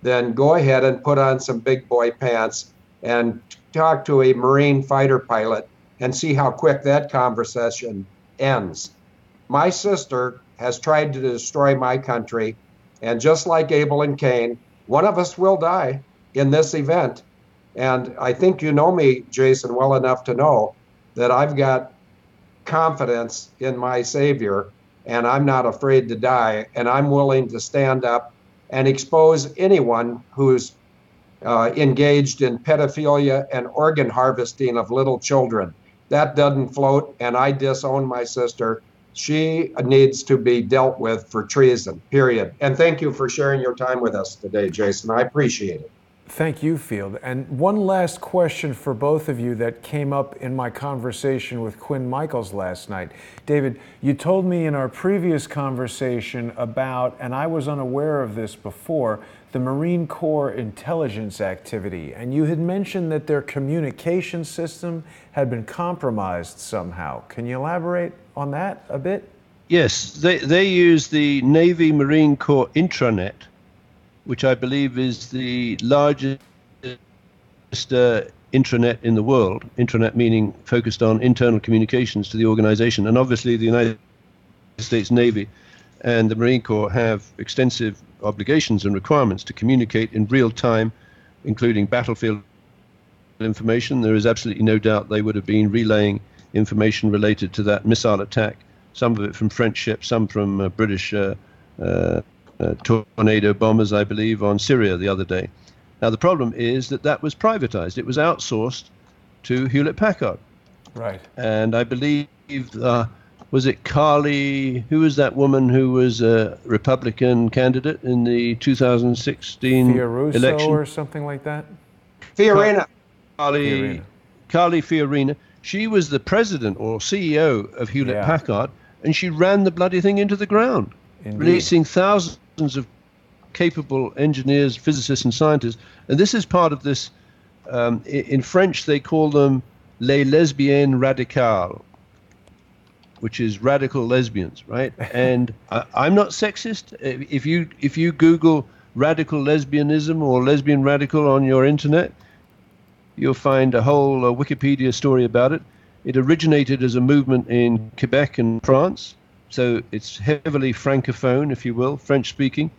Speaker 3: then go ahead and put on some big boy pants and talk to a Marine fighter pilot and see how quick that conversation ends. My sister has tried to destroy my country, and just like Abel and Cain, one of us will die in this event. And I think you know me, Jason, well enough to know that I've got confidence in my Savior, and I'm not afraid to die, and I'm willing to stand up and expose anyone who's engaged in pedophilia and organ harvesting of little children. That doesn't float, and I disown my sister. She needs to be dealt with for treason, period. And thank you for sharing your time with us today, Jason. I appreciate it.
Speaker 1: Thank you, Field. And one last question for both of you that came up in my conversation with Quinn Michaels last night. David, you told me in our previous conversation about, and I was unaware of this before, the Marine Corps intelligence activity. And you had mentioned that their communication system had been compromised somehow. Can you elaborate on that a bit?
Speaker 2: Yes, they use the Navy Marine Corps intranet, which I believe is the largest intranet in the world. Intranet meaning focused on internal communications to the organization. And obviously the United States Navy and the Marine Corps have extensive obligations and requirements to communicate in real time, including battlefield information. There is absolutely no doubt they would have been relaying information related to that missile attack, some of it from French ships, some from British tornado bombers, I believe, on Syria the other day. Now, the problem is that that was privatized. It was outsourced to Hewlett-Packard.
Speaker 1: Right.
Speaker 2: And I believe, was it Carly, who was that woman who was a Republican candidate in the 2016 election?
Speaker 1: Or something like that?
Speaker 3: Fiorina.
Speaker 2: Carly Fiorina. She was the president or CEO of Hewlett-Packard, and she ran the bloody thing into the ground, releasing thousands of capable engineers, physicists, and scientists. And this is part of this. In French, they call them les lesbiennes radicales, which is radical lesbians, right? And I'm not sexist. If you Google radical lesbianism or lesbian radical on your internet, you'll find a whole Wikipedia story about it. It originated as a movement in Quebec and France. So it's heavily francophone, if you will, French-speaking.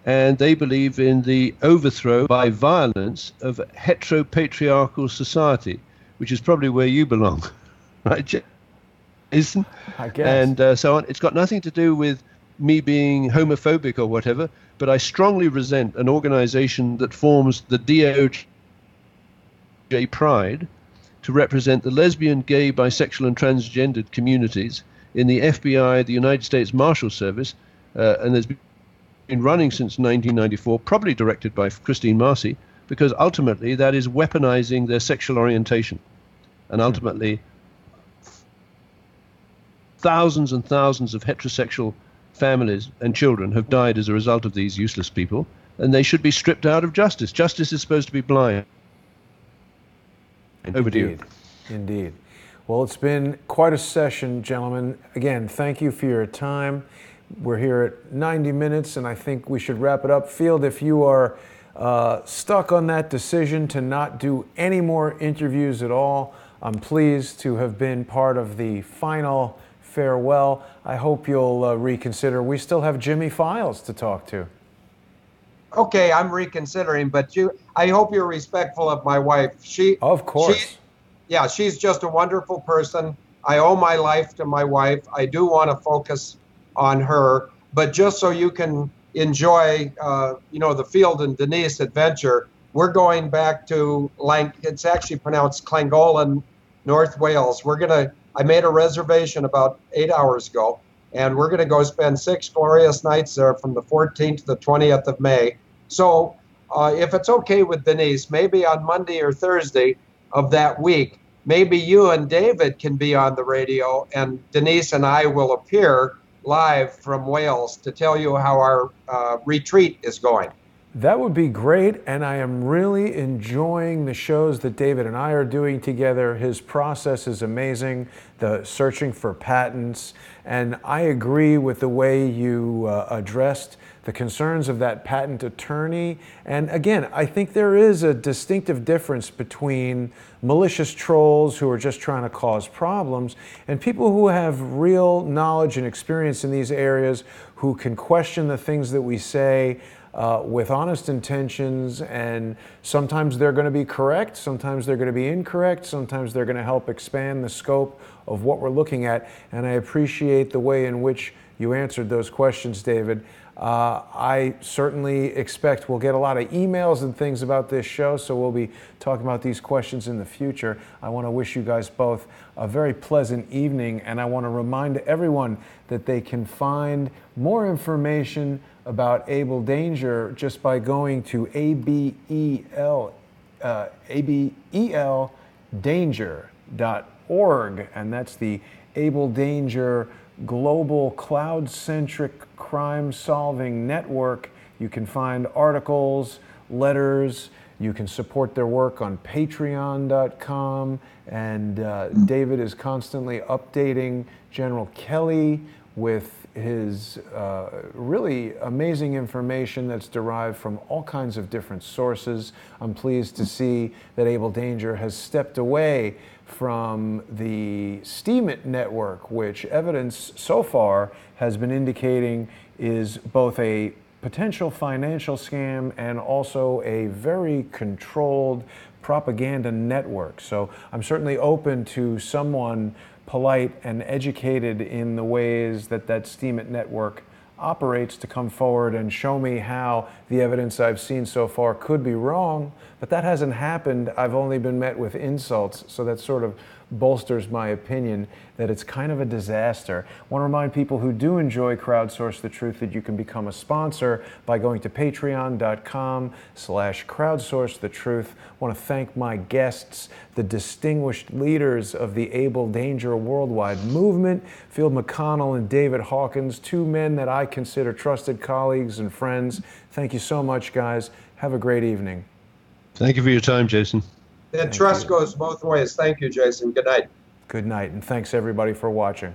Speaker 2: And they believe in the overthrow by violence of a heteropatriarchal society, which is probably where you belong, right, Jason?
Speaker 1: I guess.
Speaker 2: And so on. It's got nothing to do with me being homophobic or whatever, but I strongly resent an organization that forms the DOJ Pride to represent the lesbian, gay, bisexual, and transgendered communities in the FBI, the United States Marshal Service, and there's been running since 1994, probably directed by Christine Marcy, because ultimately that is weaponizing their sexual orientation. And ultimately, thousands and thousands of heterosexual families and children have died as a result of these useless people, and they should be stripped out of justice. Justice is supposed to be blind. Over to you.
Speaker 1: Indeed. Well, it's been quite a session, gentlemen. Again, thank you for your time. We're here at 90 minutes, and I think we should wrap it up. Field, if you are stuck on that decision to not do any more interviews at all, I'm pleased to have been part of the final farewell. I hope you'll reconsider. We still have Jimmy Files to talk to.
Speaker 3: Okay, I'm reconsidering, but I hope you're respectful of my wife.
Speaker 1: Of course.
Speaker 3: She's just a wonderful person. I owe my life to my wife. I do want to focus on her, but just so you can enjoy, the Field and Denise adventure, we're going back to it's actually pronounced Llangollen, North Wales. I made a reservation about 8 hours ago, and we're going to go spend 6 glorious nights there from the 14th to the 20th of May. So if it's okay with Denise, maybe on Monday or Thursday of that week, maybe you and David can be on the radio, and Denise and I will appear live from Wales to tell you how our retreat is going.
Speaker 1: That would be great, and I am really enjoying the shows that David and I are doing together. His process is amazing, the searching for patents, and I agree with the way you addressed the concerns of that patent attorney. And again, I think there is a distinctive difference between malicious trolls who are just trying to cause problems and people who have real knowledge and experience in these areas, who can question the things that we say with honest intentions, and sometimes they're going to be correct, sometimes they're going to be incorrect, sometimes they're going to help expand the scope of what we're looking at. And I appreciate the way in which you answered those questions, David. I certainly expect we'll get a lot of emails and things about this show, so we'll be talking about these questions in the future. I want to wish you guys both a very pleasant evening, and I want to remind everyone that they can find more information about Abel Danger just by going to abeldanger.org, and that's the Abel Danger Global Cloud-Centric Crime-Solving Network. You can find articles, letters. You can support their work on patreon.com. And David is constantly updating General Kelly with his really amazing information that's derived from all kinds of different sources. I'm pleased to see that Abel Danger has stepped away from the Steemit network, which evidence so far has been indicating is both a potential financial scam and also a very controlled propaganda network. So I'm certainly open to someone polite and educated in the ways that that Steemit network operates to come forward and show me how the evidence I've seen so far could be wrong, but that hasn't happened. I've only been met with insults, so that sort of bolsters my opinion that it's kind of a disaster. I want to remind people who do enjoy Crowdsource the Truth that you can become a sponsor by going to patreon.com/crowdsourcethetruth. I want to thank my guests, the distinguished leaders of the Abel Danger worldwide movement, Field McConnell and David Hawkins, two men that I consider trusted colleagues and friends. Thank you so much, guys. Have a great evening.
Speaker 2: Thank you for your time, Jason.
Speaker 3: And trust goes both ways. Thank you, Jason. Good night.
Speaker 1: Good night, and thanks everybody for watching.